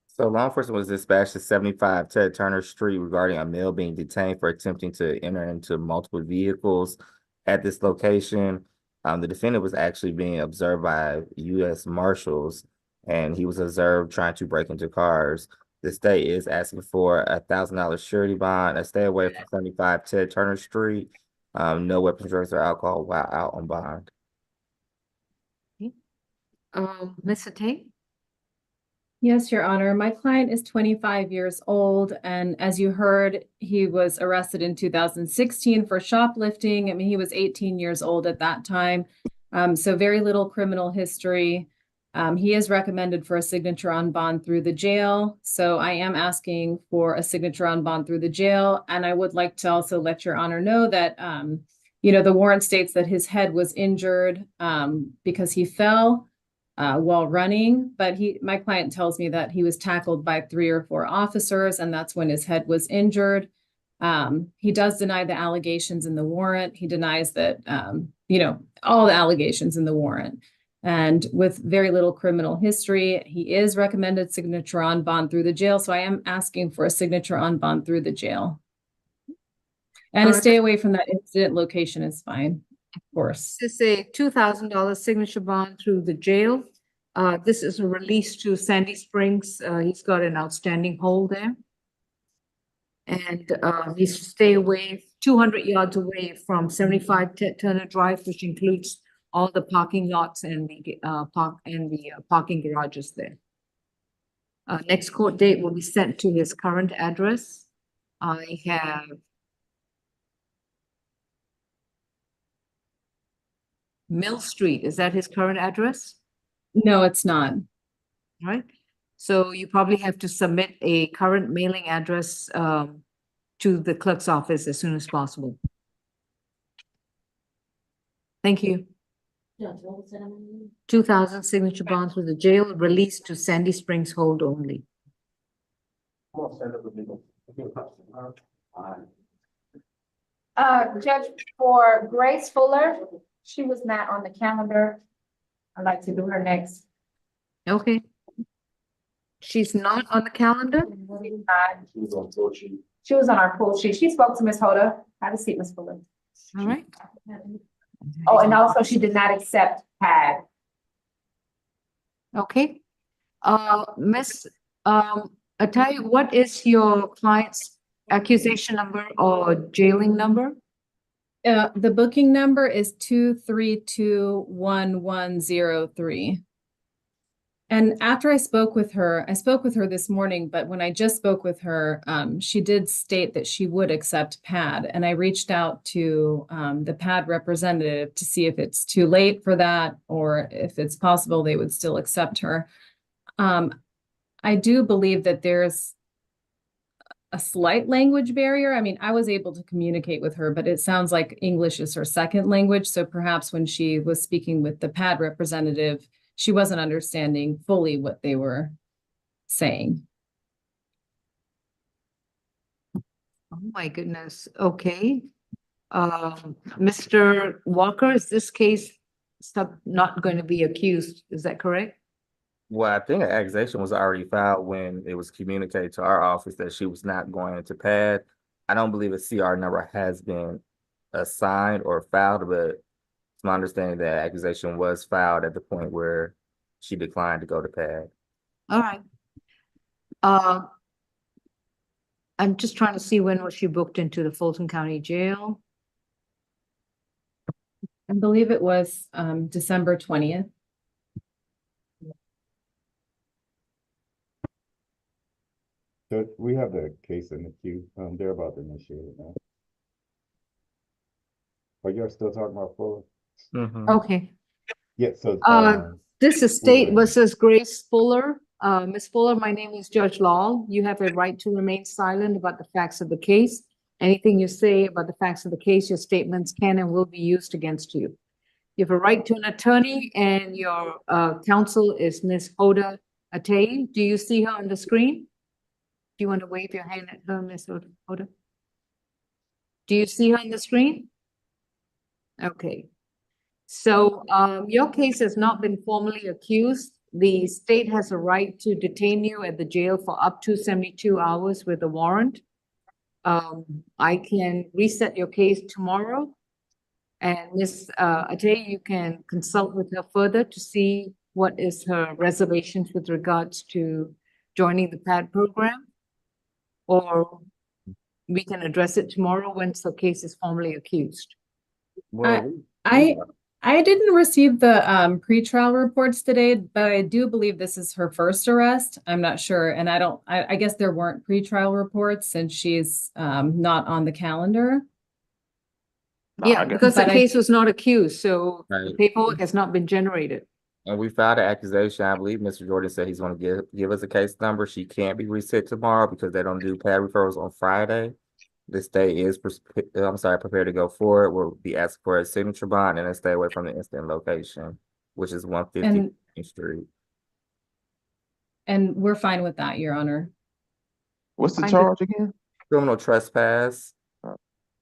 So law enforcement was dispatched to 75 Ted Turner Street regarding a male being detained for attempting to enter into multiple vehicles at this location. The defendant was actually being observed by U.S. Marshals, and he was observed trying to break into cars. The state is asking for a $1,000 surety bond and stay away from 75 Ted Turner Street. No weapons, drugs, or alcohol while out on bond. Ms. Atay? Yes, Your Honor. My client is 25 years old, and as you heard, he was arrested in 2016 for shoplifting. I mean, he was 18 years old at that time, so very little criminal history. He is recommended for a signature on bond through the jail, so I am asking for a signature on bond through the jail, and I would like to also let Your Honor know that, the warrant states that his head was injured because he fell while running, but my client tells me that he was tackled by 3 or 4 officers, and that's when his head was injured. He does deny the allegations in the warrant. He denies that, all the allegations in the warrant. And with very little criminal history, he is recommended signature on bond through the jail. So I am asking for a signature on bond through the jail. And to stay away from that incident location is fine. Of course. This is a $2,000 signature bond through the jail. This is a release to Sandy Springs. He's got an outstanding hold there. And he's to stay away 200 yards away from 75 Turner Drive, which includes all the parking lots and the parking garages there. Next court date will be sent to his current address. I have Mill Street. Is that his current address? No, it's not. Right. So you probably have to submit a current mailing address to the clerk's office as soon as possible. Thank you. 2,000 signature bonds for the jail released to Sandy Springs hold only. Judge, for Grace Fuller, she was not on the calendar. I'd like to do her next. Okay. She's not on the calendar? She was on full sheet. She was on our full sheet. She spoke to Ms. Hoda. Have a seat, Ms. Fuller. All right. Oh, and also she did not accept PAD. Okay. Miss Atai, what is your client's accusation number or jailing number? The booking number is 2321103. And after I spoke with her this morning, but when I just spoke with her, she did state that she would accept PAD. And I reached out to the PAD representative to see if it's too late for that or if it's possible they would still accept her. I do believe that there's a slight language barrier. I mean, I was able to communicate with her, but it sounds like English is her second language. So perhaps when she was speaking with the PAD representative, she wasn't understanding fully what they were saying. Oh my goodness. Okay. Mr. Walker, is this case not going to be accused? Is that correct? Well, I think an accusation was already filed when it was communicated to our office that she was not going to PAD. I don't believe a CR number has been assigned or filed, but it's my understanding that accusation was filed at the point where she declined to go to PAD. All right. I'm just trying to see when was she booked into the Fulton County Jail. I believe it was December 20th. So we have the case in the queue. They're about to initiate it now. Are you still talking about Fuller? Okay. Yeah, so This is State versus Grace Fuller. Ms. Fuller, my name is Judge Law. You have a right to remain silent about the facts of the case. Anything you say about the facts of the case, your statements can and will be used against you. You have a right to an attorney, and your counsel is Ms. Hoda Atay. Do you see her on the screen? Do you want to wave your hand at her, Ms. Hoda? Do you see her on the screen? Okay. So your case has not been formally accused. The state has a right to detain you at the jail for up to 72 hours with a warrant. I can reset your case tomorrow. And Ms. Atay, you can consult with her further to see what is her reservations with regards to joining the PAD program. Or we can address it tomorrow once the case is formally accused. Well, I didn't receive the pretrial reports today, but I do believe this is her first arrest. I'm not sure. And I guess there weren't pretrial reports since she's not on the calendar. Yeah, because the case was not accused, so the Right. paperwork has not been generated. And we filed an accusation. I believe Mr. Jordan said he's going to give us a case number. She can't be reset tomorrow because they don't do PAD referrals on Friday. The state is, prepared to go forward. We'll be asking for a signature bond and then stay away from the incident location, which is 150 Main Street. And we're fine with that, Your Honor. What's the charge again? Criminal trespass.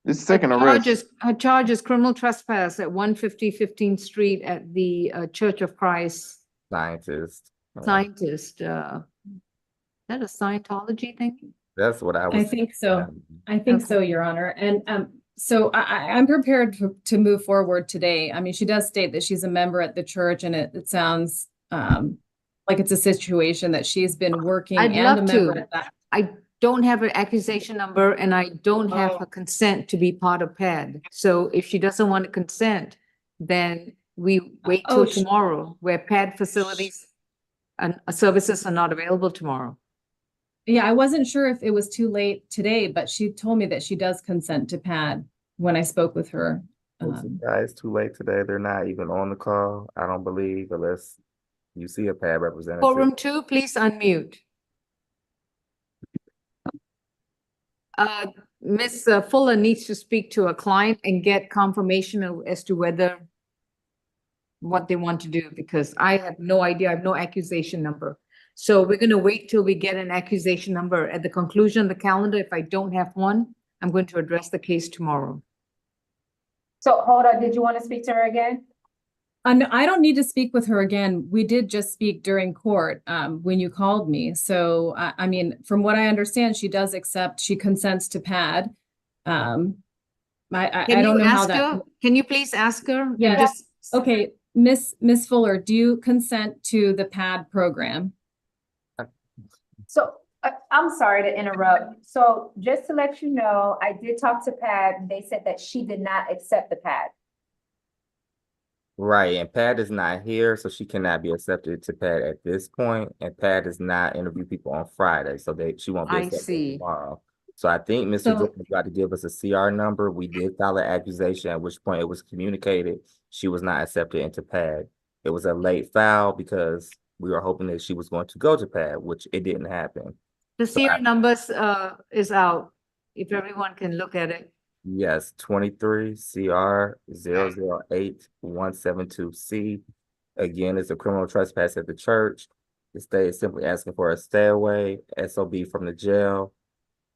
This second arrest. Her charge is criminal trespass at 150 15th Street at the Church of Christ Scientist. Scientist. Is that a Scientology thing? That's what I was. I think so. I think so, Your Honor. And so I'm prepared to move forward today. I mean, she does state that she's a member at the church, and it sounds like it's a situation that she's been working I'd and love a member to. at that. I don't have an accusation number, and I don't have her consent to be part of PAD. So if she doesn't want to consent, then we wait till tomorrow, where PAD facilities and services are not available tomorrow. Yeah, I wasn't sure if it was too late today, but she told me that she does consent to PAD when I spoke with her. It's too late today. They're not even on the call, I don't believe, unless You see a PAD representative. Courtroom 2, please unmute. Ms. Fuller needs to speak to a client and get confirmation as to whether what they want to do, because I have no idea. I have no accusation number. So we're going to wait till we get an accusation number. At the conclusion of the calendar, if I don't have one, I'm going to address the case tomorrow. So hold on, did you want to speak to her again? I don't need to speak with her again. We did just speak during court when you called me. So, I mean, from what I understand, she does accept, she consents to PAD. I don't know how that. Can you please ask her? Yeah. Just, okay, Miss Fuller, do you consent to the PAD program? So I'm sorry to interrupt. So just to let you know, I did talk to Pat and they said that she did not accept the PAD. Right, and Pat is not here, so she cannot be accepted to Pat at this point. And Pat does not interview people on Friday, so she won't be accepted tomorrow. So I think Mr. Jordan got to give us a CR number. We did file an accusation, at which point it was communicated she was not accepted into PAD. It was a late file because we were hoping that she was going to go to PAD, which it didn't happen. the CR numbers is out, if everyone can look at it. Yes, 23 CR 008-172C. Again, it's a criminal trespass at the church. The state is simply asking for a stay away, SOB from the jail,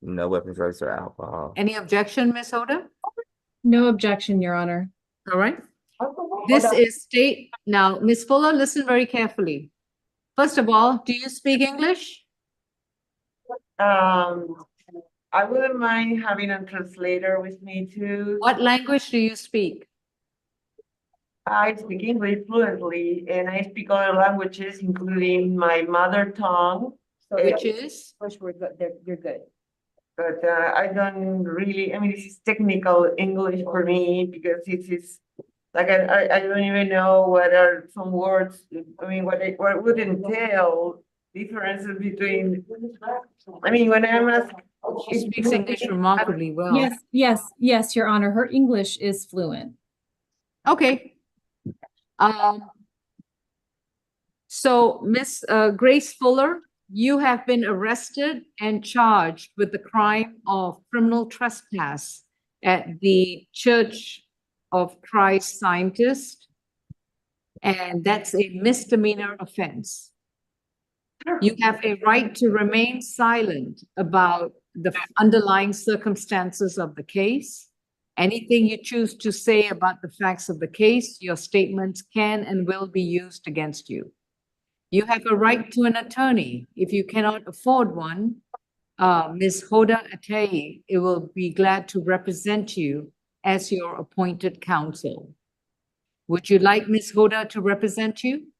no weapons, drugs, or alcohol. Any objection, Ms. Hoda? No objection, Your Honor. All right. This is state. Now, Ms. Fuller, listen very carefully. First of all, do you speak English? I wouldn't mind having a translator with me too. What language do you speak? I speak English fluently and I speak other languages, including my mother tongue. Which is? Which we're good, you're good. But I don't really, I mean, this is technical English for me because this is like, I don't even know what are some words, I mean, what would entail differences between, I mean, when I'm asked. She speaks English remarkably well. Yes, Your Honor. Her English is fluent. Okay. So Miss Grace Fuller, you have been arrested and charged with the crime of criminal trespass at the Church of Christ Scientist, and that's a misdemeanor offense. You have a right to remain silent about the underlying circumstances of the case. Anything you choose to say about the facts of the case, your statements can and will be used against you. You have a right to an attorney. If you cannot afford one, Ms. Hoda Atayi will be glad to represent you as your appointed counsel. Would you like Ms. Hoda to represent you?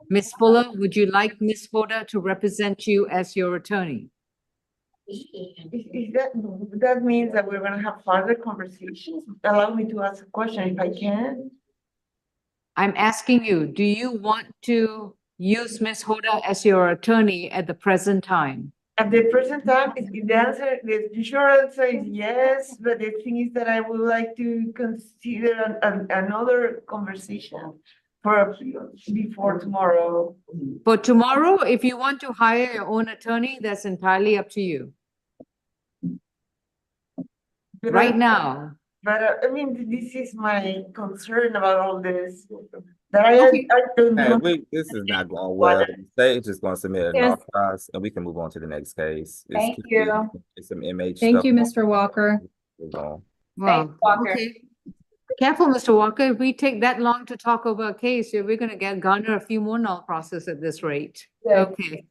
Ms. Fuller, would you like Ms. Hoda to represent you as your attorney? That means that we're gonna have further conversations? Allow me to ask a question if I can. I'm asking you, do you want to use Ms. Hoda as your attorney at the present time? At the present time, the short answer is yes, but the thing is that I would like to consider another conversation before tomorrow. For tomorrow, if you want to hire your own attorney, that's entirely up to you. But right now. But I mean, this is my concern about all this. That I don't know. This is not going well. The state is just going to submit a no cost, and we can move on to the next case. Thank you. It's some MH Thank stuff. you, Mr. Walker. Well, Walker. okay. Careful, Mr. Walker. If we take that long to talk over a case, we're going to garner a few more null process at this rate. Good. Okay.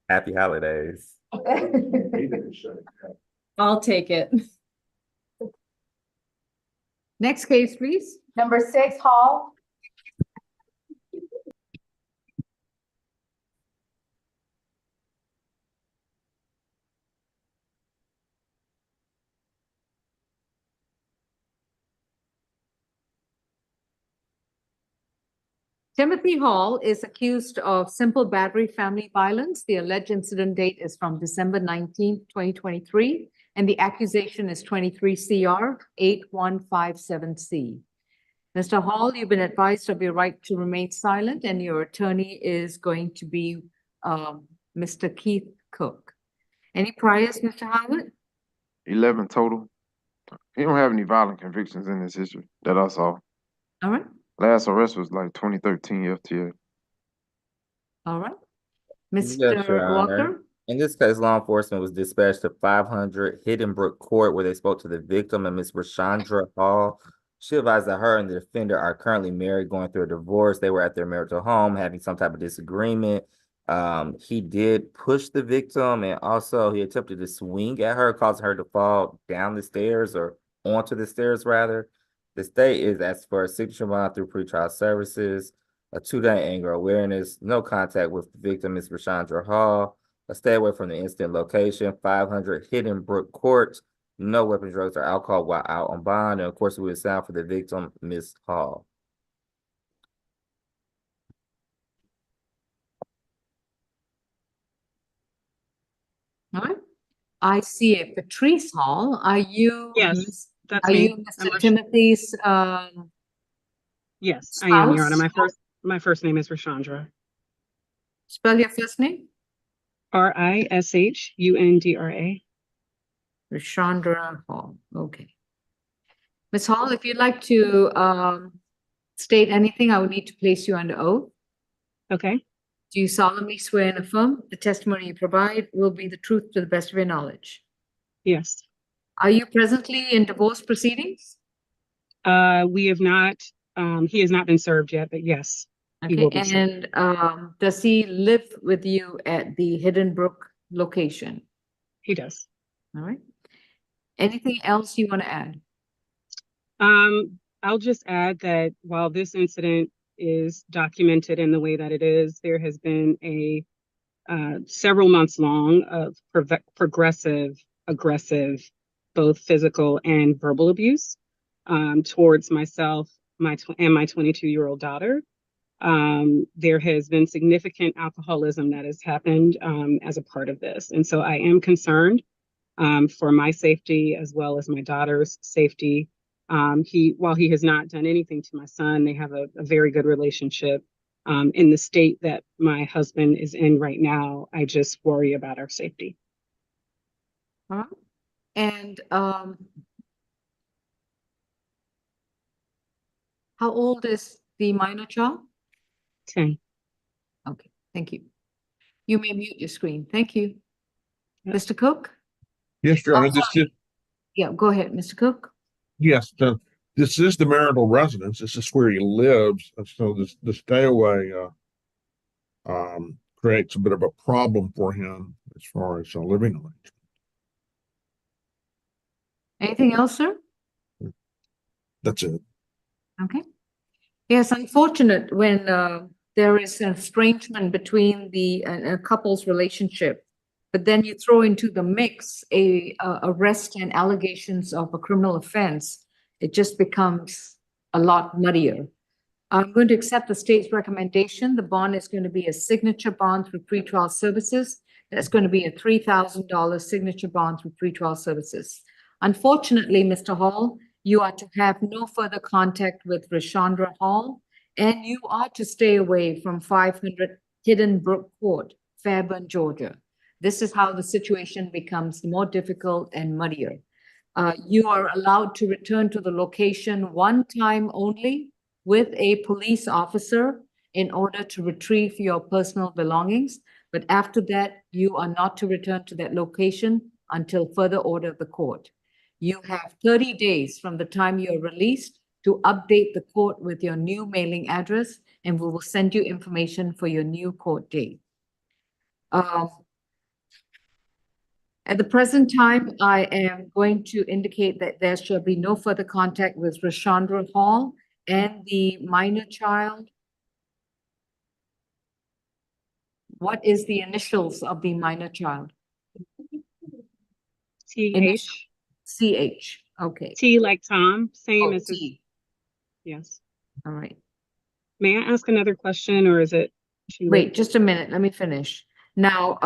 Happy holidays. I'll take it. Next case, please. Number 6, Hall. Timothy Hall is accused of simple battery family violence. The alleged incident date is from December 19th, 2023, and the accusation is 23 CR 8157C. Mr. Hall, you've been advised of your right to remain silent, and your attorney is going to be Mr. Keith Cook. Any priors, Mr. Howard? 11 total. He don't have any violent convictions in his history that I saw. All right, Last arrest was like 2013 FTA. all right. Yes, Your Mr. Honor. Walker? In this case, law enforcement was dispatched to 500 Hidden Brook Court where they spoke to the victim and Miss Rashandra Hall. She advised that her and the defender are currently married, going through a divorce. They were at their marital home having some type of disagreement. He did push the victim, and also he attempted to swing at her, causing her to fall down the stairs, or onto the stairs rather. The state is asked for a signature bond through pretrial services, a 2-day anger awareness, no contact with the victim, Ms. Rashandra Hall, a stay away from the incident location, 500 Hidden Brook Court, no weapons, drugs, or alcohol while out on bond, and of course, we would sound for the victim, Ms. Hall. All right. I see it. Patrice Hall, are you? Yes, that's Are me. you Mr. Timothy's Yes, I am, Your Honor. spouse? My first name is Rashandra. Spell your first name? Rishundra. Rashandra Hall. Okay. Ms. Hall, if you'd like to state anything, I would need to place you under oath. Okay. Do you solemnly swear and affirm the testimony you provide will be the truth to the best of your knowledge? Yes. Are you presently in divorce proceedings? We have not, he has not been served yet, but yes, he Okay, will be served. and does he live with you at the Hidden Brook location? He does. All right. Anything else you want to add? I'll just add that while this incident is documented in the way that it is, there has been a several months long of progressive, aggressive, both physical and verbal abuse towards myself, my 22-year-old daughter. There has been significant alcoholism that has happened as a part of this. And so I am concerned for my safety as well as my daughter's safety. While he has not done anything to my son, they have a very good relationship. In the state that my husband is in right now, I just worry about our safety. And how old is the minor child? 10. Okay, thank you. You may mute your screen. Thank you. Mr. Cook? Yes, Your Honor, Yeah, go ahead, Mr. Cook. yes, this is the marital residence. This is where he lives. So the stay away creates a bit of a problem for him as far as living arrangement. Anything else, sir? That's it. Okay. Yes, unfortunate when there is an estrangement between a couple's relationship, but then you throw into the mix a arrest and allegations of a criminal offense. It just becomes a lot muddier. I'm going to accept the state's recommendation. The bond is going to be a signature bond through pretrial services. That's going to be a $3,000 signature bond through pretrial services. Unfortunately, Mr. Hall, you are to have no further contact with Rashandra Hall, and you are to stay away from 500 Hidden Brook Court, Fairburn, Georgia. This is how the situation becomes more difficult and muddier. You are allowed to return to the location one time only with a police officer in order to retrieve your personal belongings. But after that, you are not to return to that location until further order of the court. You have 30 days from the time you're released to update the court with your new mailing address, and we will send you information for your new court date. At the present time, I am going to indicate that there shall be no further contact with Rashandra Hall and the minor child. What is the initials of the minor child? TH. CH, okay. T like Tom, same as T. Yes. All right. May I ask another question, or is it too Wait, late? just a minute, let me finish. Now,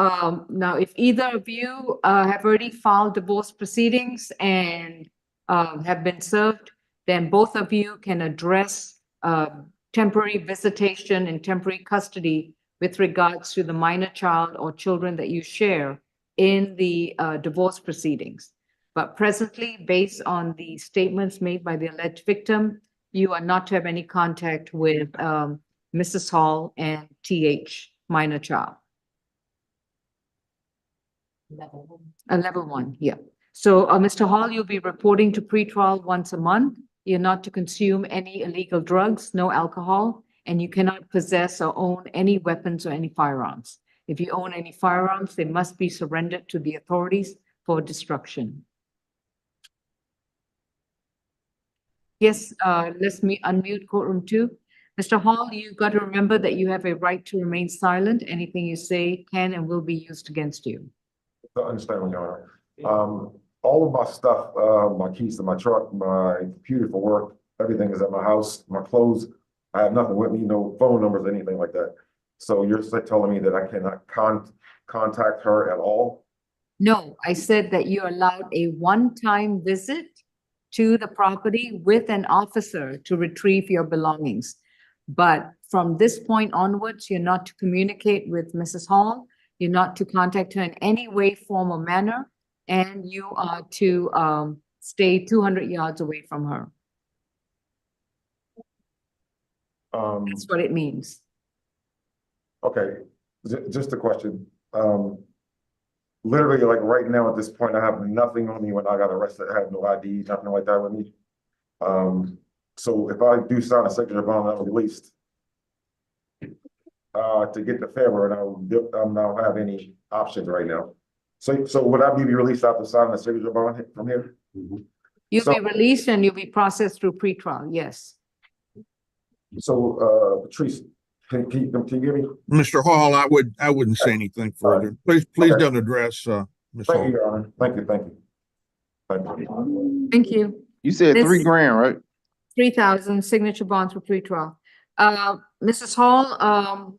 if either of you have already filed divorce proceedings and have been served, then both of you can address temporary visitation and temporary custody with regards to the minor child or children that you share in the divorce proceedings. But presently, based on the statements made by the alleged victim, you are not to have any contact with Mrs. Hall and TH, minor child. A level one, yeah. So, Mr. Hall, you'll be reporting to pretrial once a month. You're not to consume any illegal drugs, no alcohol, and you cannot possess or own any weapons or any firearms. If you own any firearms, they must be surrendered to the authorities for destruction. Yes, let's unmute courtroom two. Mr. Hall, you've got to remember that you have a right to remain silent. Anything you say can and will be used against you. I understand, Your Honor. All of my stuff, my keys to my truck, my computer for work, everything is at my house, my clothes. I have nothing with me, no phone numbers, anything like that. So you're telling me that I cannot contact her at all? No, I said that you're allowed a one-time visit to the property with an officer to retrieve your belongings. But from this point onwards, you're not to communicate with Mrs. Hall. You're not to contact her in any way, form, or manner, and you are to stay 200 yards away from her. That's what it means. Okay, just a question. Literally, like right now at this point, I have nothing on me when I got arrested. I have no ID, nothing like that with me. So if I do sign a signature bond, I'm released to get the favor, and I don't have any options right now. So would I be released after signing a signature bond from here? You'll be released and you'll be processed through pretrial, yes. So, Patrice, can you hear me? Mr. Hall, I wouldn't say anything further. Please Okay. don't address Ms. Thank Hall. you, Your Honor. Thank you. Thank you. You said This- $3,000, right? 3,000 signature bonds for pretrial. Mrs. Hall,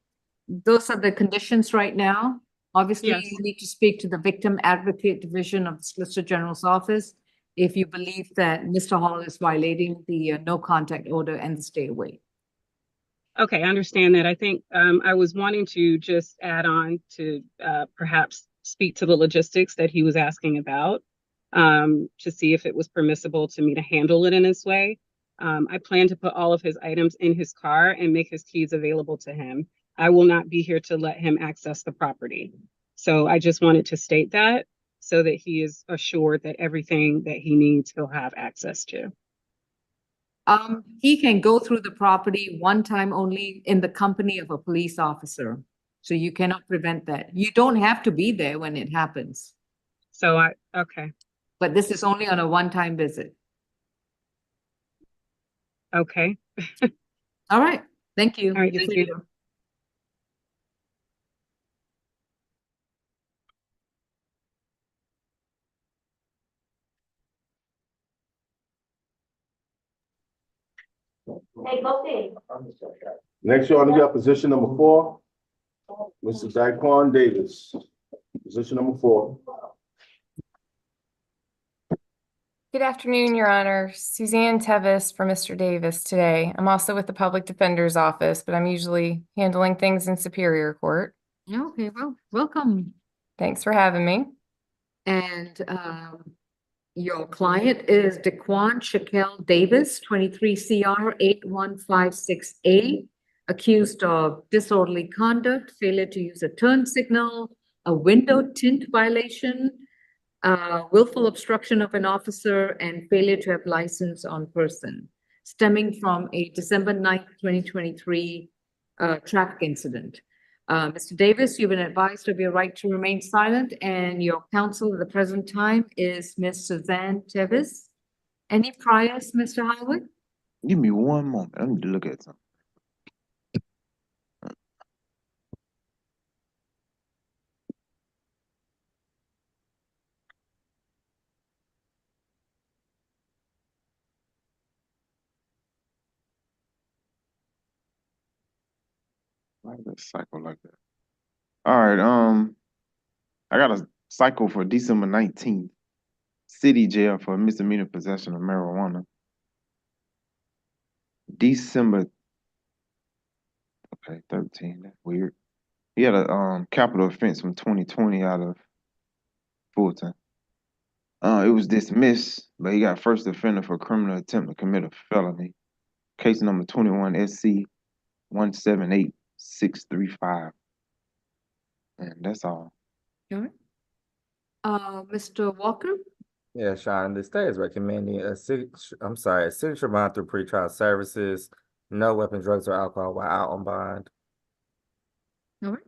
those are the conditions right now. Obviously, Yes. you need to speak to the Victim Advocate Division of the Solicitor General's office if you believe that Mr. Hall is violating the no contact order and the stay away. Okay, I understand that. I think I was wanting to just add on to perhaps speak to the logistics that he was asking about to see if it was permissible to me to handle it in this way. I plan to put all of his items in his car and make his keys available to him. I will not be here to let him access the property. So I just wanted to state that so that he is assured that everything that he needs, he'll have access to. He can go through the property one time only in the company of a police officer. So you cannot prevent that. You don't have to be there when it happens. So okay. But this is only on a one-time visit. Okay. All right. Thank you. All right, thank you. Next, Your Honor, you got position number 4. Mr. Daquan Davis, position number 4. Good afternoon, Your Honor. Suzanne Tevis for Mr. Davis today. I'm also with the Public Defender's Office, but I'm usually handling things in Superior Court. Okay, well, welcome. Thanks for having me. And your client is Daquan Shaquille Davis, 23 CR 8156A, accused of disorderly conduct, failure to use a turn signal, a window tint violation, willful obstruction of an officer, and failure to have license on person, stemming from a December 9th, 2023 traffic incident. Mr. Davis, you've been advised of your right to remain silent, and your counsel at the present time is Ms. Suzanne Tevis. Any priors, Mr. Howard? Give me one moment. I need to look at something. Why is that cycle like that? All right, I got a cycle for December 19th. City jail for misdemeanor possession of marijuana. December, okay, 13, that's weird. He had a capital offense from 2020 out of Fulton. It was dismissed, but he got first offender for criminal attempt to commit a felony. Case number 21 SC 178635. And that's all. All right. Mr. Walker? Yeah, Sean, the state is recommending a signature bond through pretrial services, no weapon, drugs, or alcohol while out on bond. All right.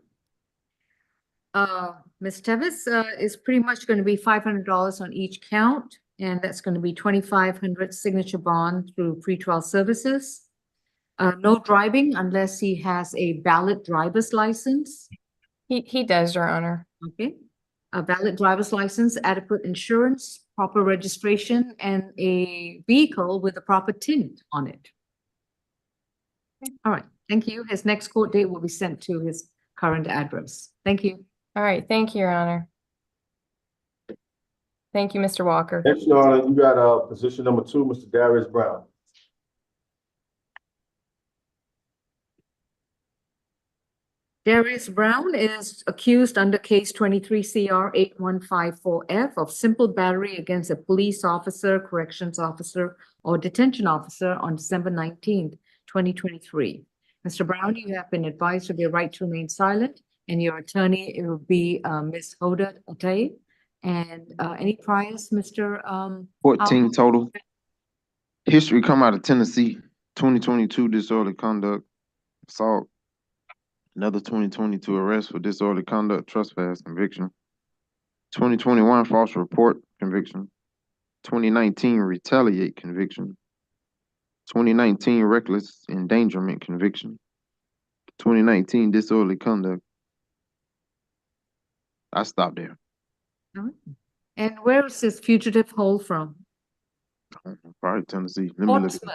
Ms. Tevis, is pretty much going to be $500 on each count, and that's going to be 2,500 signature bond through pretrial services. No driving unless he has a valid driver's license. He does, Your Honor. Okay. A valid driver's license, adequate insurance, proper registration, and a vehicle with a proper tint on it. All right. Thank you. His next court date will be sent to his current address. Thank you. All right, thank you, Your Honor. Thank you, Mr. Walker. Next, Your Honor, you got position number 2, Mr. Darius Brown. Darius Brown is accused under case 23 CR 8154F of simple battery against a police officer, corrections officer, or detention officer on December 19th, 2023. Mr. Brown, you have been advised of your right to remain silent, and your attorney will be Ms. Hoda Atay. And any priors, Mr. 14 total. History come out of Tennessee. 2022 disorderly conduct, assault. Another 2022 arrest for disorderly conduct, trespass, conviction. 2021 false report, conviction. 2019 retaliate, conviction. 2019 reckless endangerment, conviction. 2019 disorderly conduct. I stopped there. And where is this fugitive hold from? Probably Tennessee. Let me look. Portsmouth.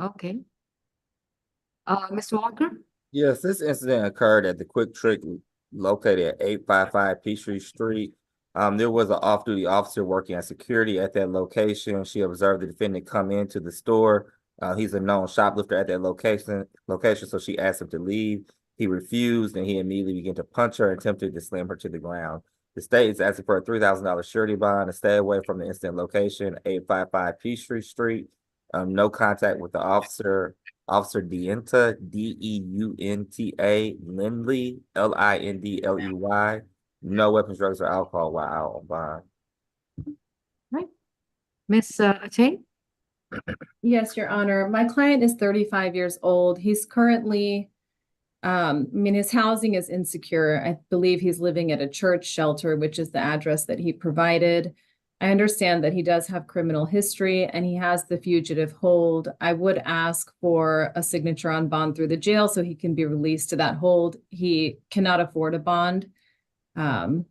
Okay. Mr. Walker? Yes, this incident occurred at the Quick Trick located at 855 Peachtree Street. There was an off-duty officer working as security at that location. She observed the defendant come into the store. He's a known shoplifter at that location, so she asked him to leave. He refused, and he immediately began to punch her and attempted to slam her to the ground. The state is asking for a $3,000 surety bond to stay away from the incident location, 855 Peachtree Street. No contact with the officer. Officer Deunta, Deunta Lindley, Lindley. No weapons, drugs, or alcohol while out on bond. Right. Ms. Atay? Yes, Your Honor. My client is 35 years old. He's currently, his housing is insecure. I believe he's living at a church shelter, which is the address that he provided. I understand that he does have criminal history and he has the fugitive hold. I would ask for a signature on bond through the jail so he can be released to that hold. He cannot afford a bond. And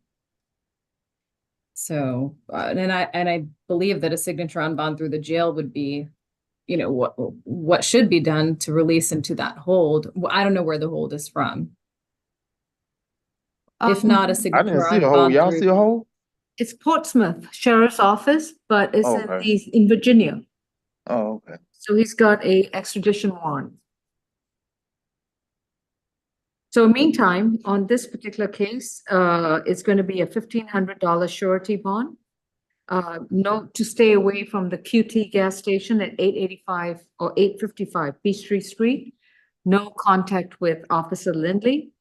I believe that a signature on bond through the jail would be, what should be done to release him to that hold. I don't know where the hold is from. If not a signature I didn't see on a hold. bond Y'all through- see a hold? It's Portsmouth Sheriff's Office, but it's Okay. in Virginia. Oh, okay. So he's got a extradition warrant. So meantime, on this particular case, it's going to be a $1,500 surety bond. Note to stay away from the QT gas station at 885 or 855 Peachtree Street. No contact with Officer Lindley.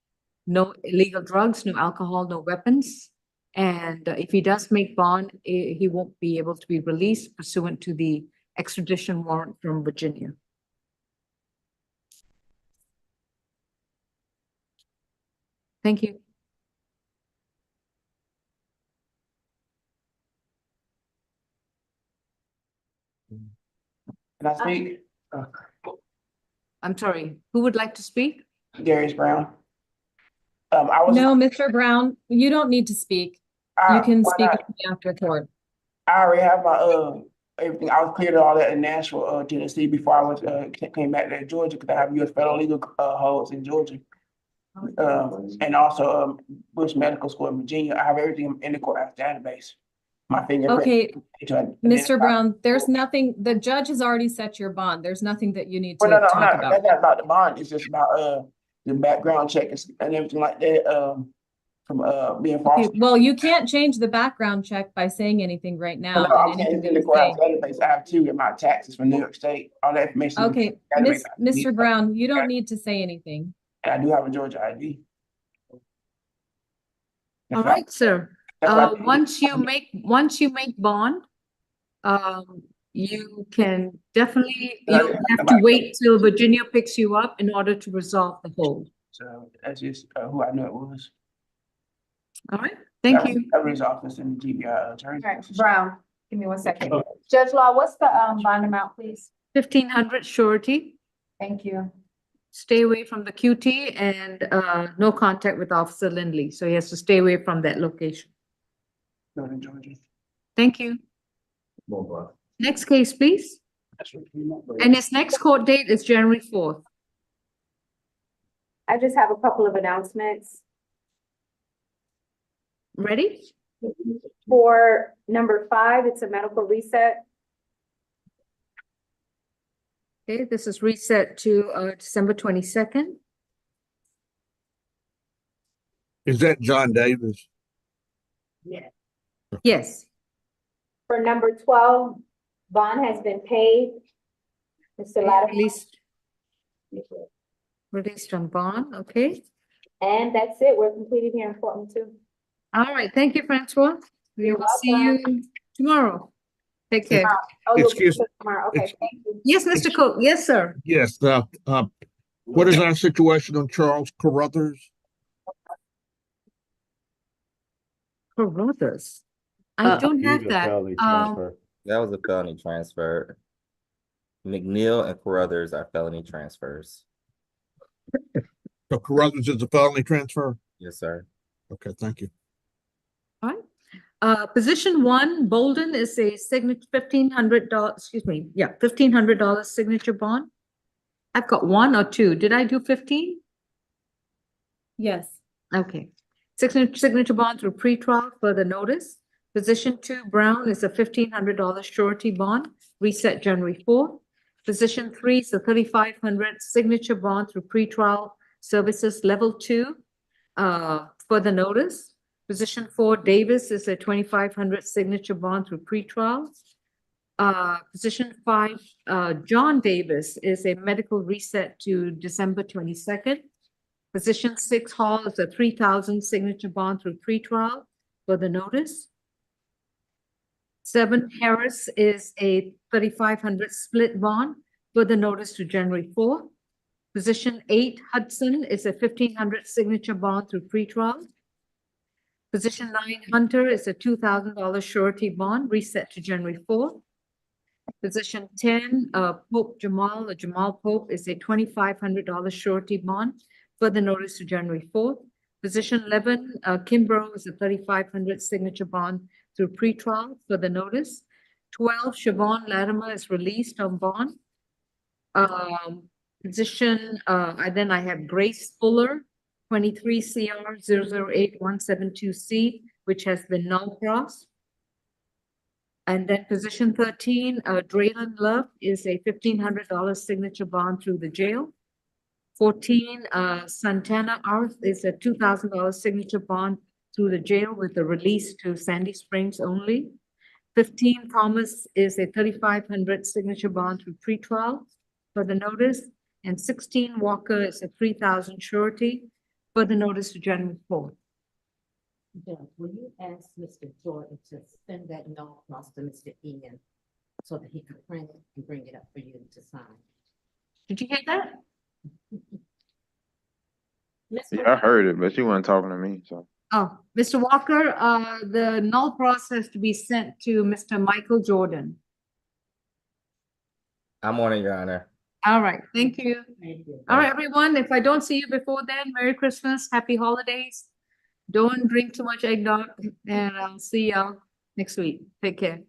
No illegal drugs, no alcohol, no weapons. And if he does make bond, he won't be able to be released pursuant to the extradition warrant from Virginia. Thank you. Can I speak? I'm sorry, who would like to speak? Darius Brown. No, Mr. Brown, you don't need to speak. You can speak with me after court. I already have my everything. I was cleared of all that in Nashville, Tennessee before I was came back to Georgia because I have U.S. federal legal holds in Georgia. And also Bush Medical School in Virginia. I have everything in the courthouse database. my fingerprint. Okay, to Mr. identify. Brown, there's nothing, the judge has already set your bond. There's nothing that you need Well, to no, no, talk no, about. that's not about the bond. It's just about the background check and everything like that. From being false. Okay, well, you can't change the background check by saying anything right No, now. no, and I'm saying anything it's that in the you courthouse say. database. I have two in my taxes from New York State. All that information. is in Okay, the database. Mr. Brown, you don't need to say anything. And I do have a Georgia ID. All right, sir. That's why Once you make bond, you can definitely, you have to wait till Virginia picks you up in order to resolve the hold. So that's just who I knew it was. All right, thank you. Governor's office and the GBI attorney. All right, Brown, give me 1 second. Judge Law, what's the bond amount, please? 1,500 surety. Thank you. Stay away from the QT and no contact with Officer Lindley. So he has to stay away from that location. Northern Georgia. Thank you. Next case, please. And his next court date is January 4th. I just have a couple of announcements. Ready? For number 5, it's a medical reset. Okay, this is reset to December 22nd. Is that John Davis? Yes. Yes. For number 12, bond has been paid. Mr. Lattimore. Released on bond, okay. And that's it. We're completed here in Portland too. All right, thank you, Francois. We will see you tomorrow. Take care. Oh, you'll be Excuse- here tomorrow. Okay, thank you. Yes, Mr. Cook. Yes, sir. Yes, what is our situation on Charles Carruthers? Carruthers. I don't have that. That was a felony transfer. McNeil and Carruthers are felony transfers. So Carruthers is a felony transfer? Yes, sir. Okay, thank you. All right. Position 1, Bolden is a signature $1,500, excuse me, yeah, $1,500 signature bond. I've got 1 or 2. Did I do 15? Yes. Okay. Signature bond through pretrial further notice. Position 2, Brown is a $1,500 surety bond, reset January 4th. Position 3 is a $3,500 signature bond through pretrial services level 2, further notice. Position 4, Davis is a $2,500 signature bond through pretrial. Position 5, John Davis is a medical reset to December 22nd. Position 6, Hall is a $3,000 signature bond through pretrial, further notice. 7, Harris is a $3,500 split bond, further notice to January 4th. Position 8, Hudson is a $1,500 signature bond through pretrial. Position 9, Hunter is a $2,000 surety bond, reset to January 4th. Position 10, Pope Jamal, Jamal Pope is a $2,500 surety bond, further notice to January 4th. Position 11, Kimbrough is a $3,500 signature bond through pretrial, further notice. 12, Siobhan Latimer is released on bond. Position, then I have Grace Fuller, 23 CR 008172C, which has been null-crossed. And then position 13, Draylen Love is a $1,500 signature bond through the jail. 14, Santana Arth is a $2,000 signature bond through the jail with the release to Sandy Springs only. 15, Thomas is a $3,500 signature bond through pretrial for the notice. And 16, Walker is a $3,000 surety for the notice to January 4th. Judge, will you ask Mr. Jordan to send that note across to Mr. Ian so that he can print it and bring it up for you to sign? Did you hear that? Yeah, I heard it, but she wasn't talking to me, so. Oh, Mr. Walker, the null process to be sent to Mr. Michael Jordan. I'm on it, Your Honor. All right, thank you. Thank you. All right, everyone, if I don't see you before then, Merry Christmas, Happy Holidays. Don't drink too much eggnog, and I'll see y'all next week. Take care.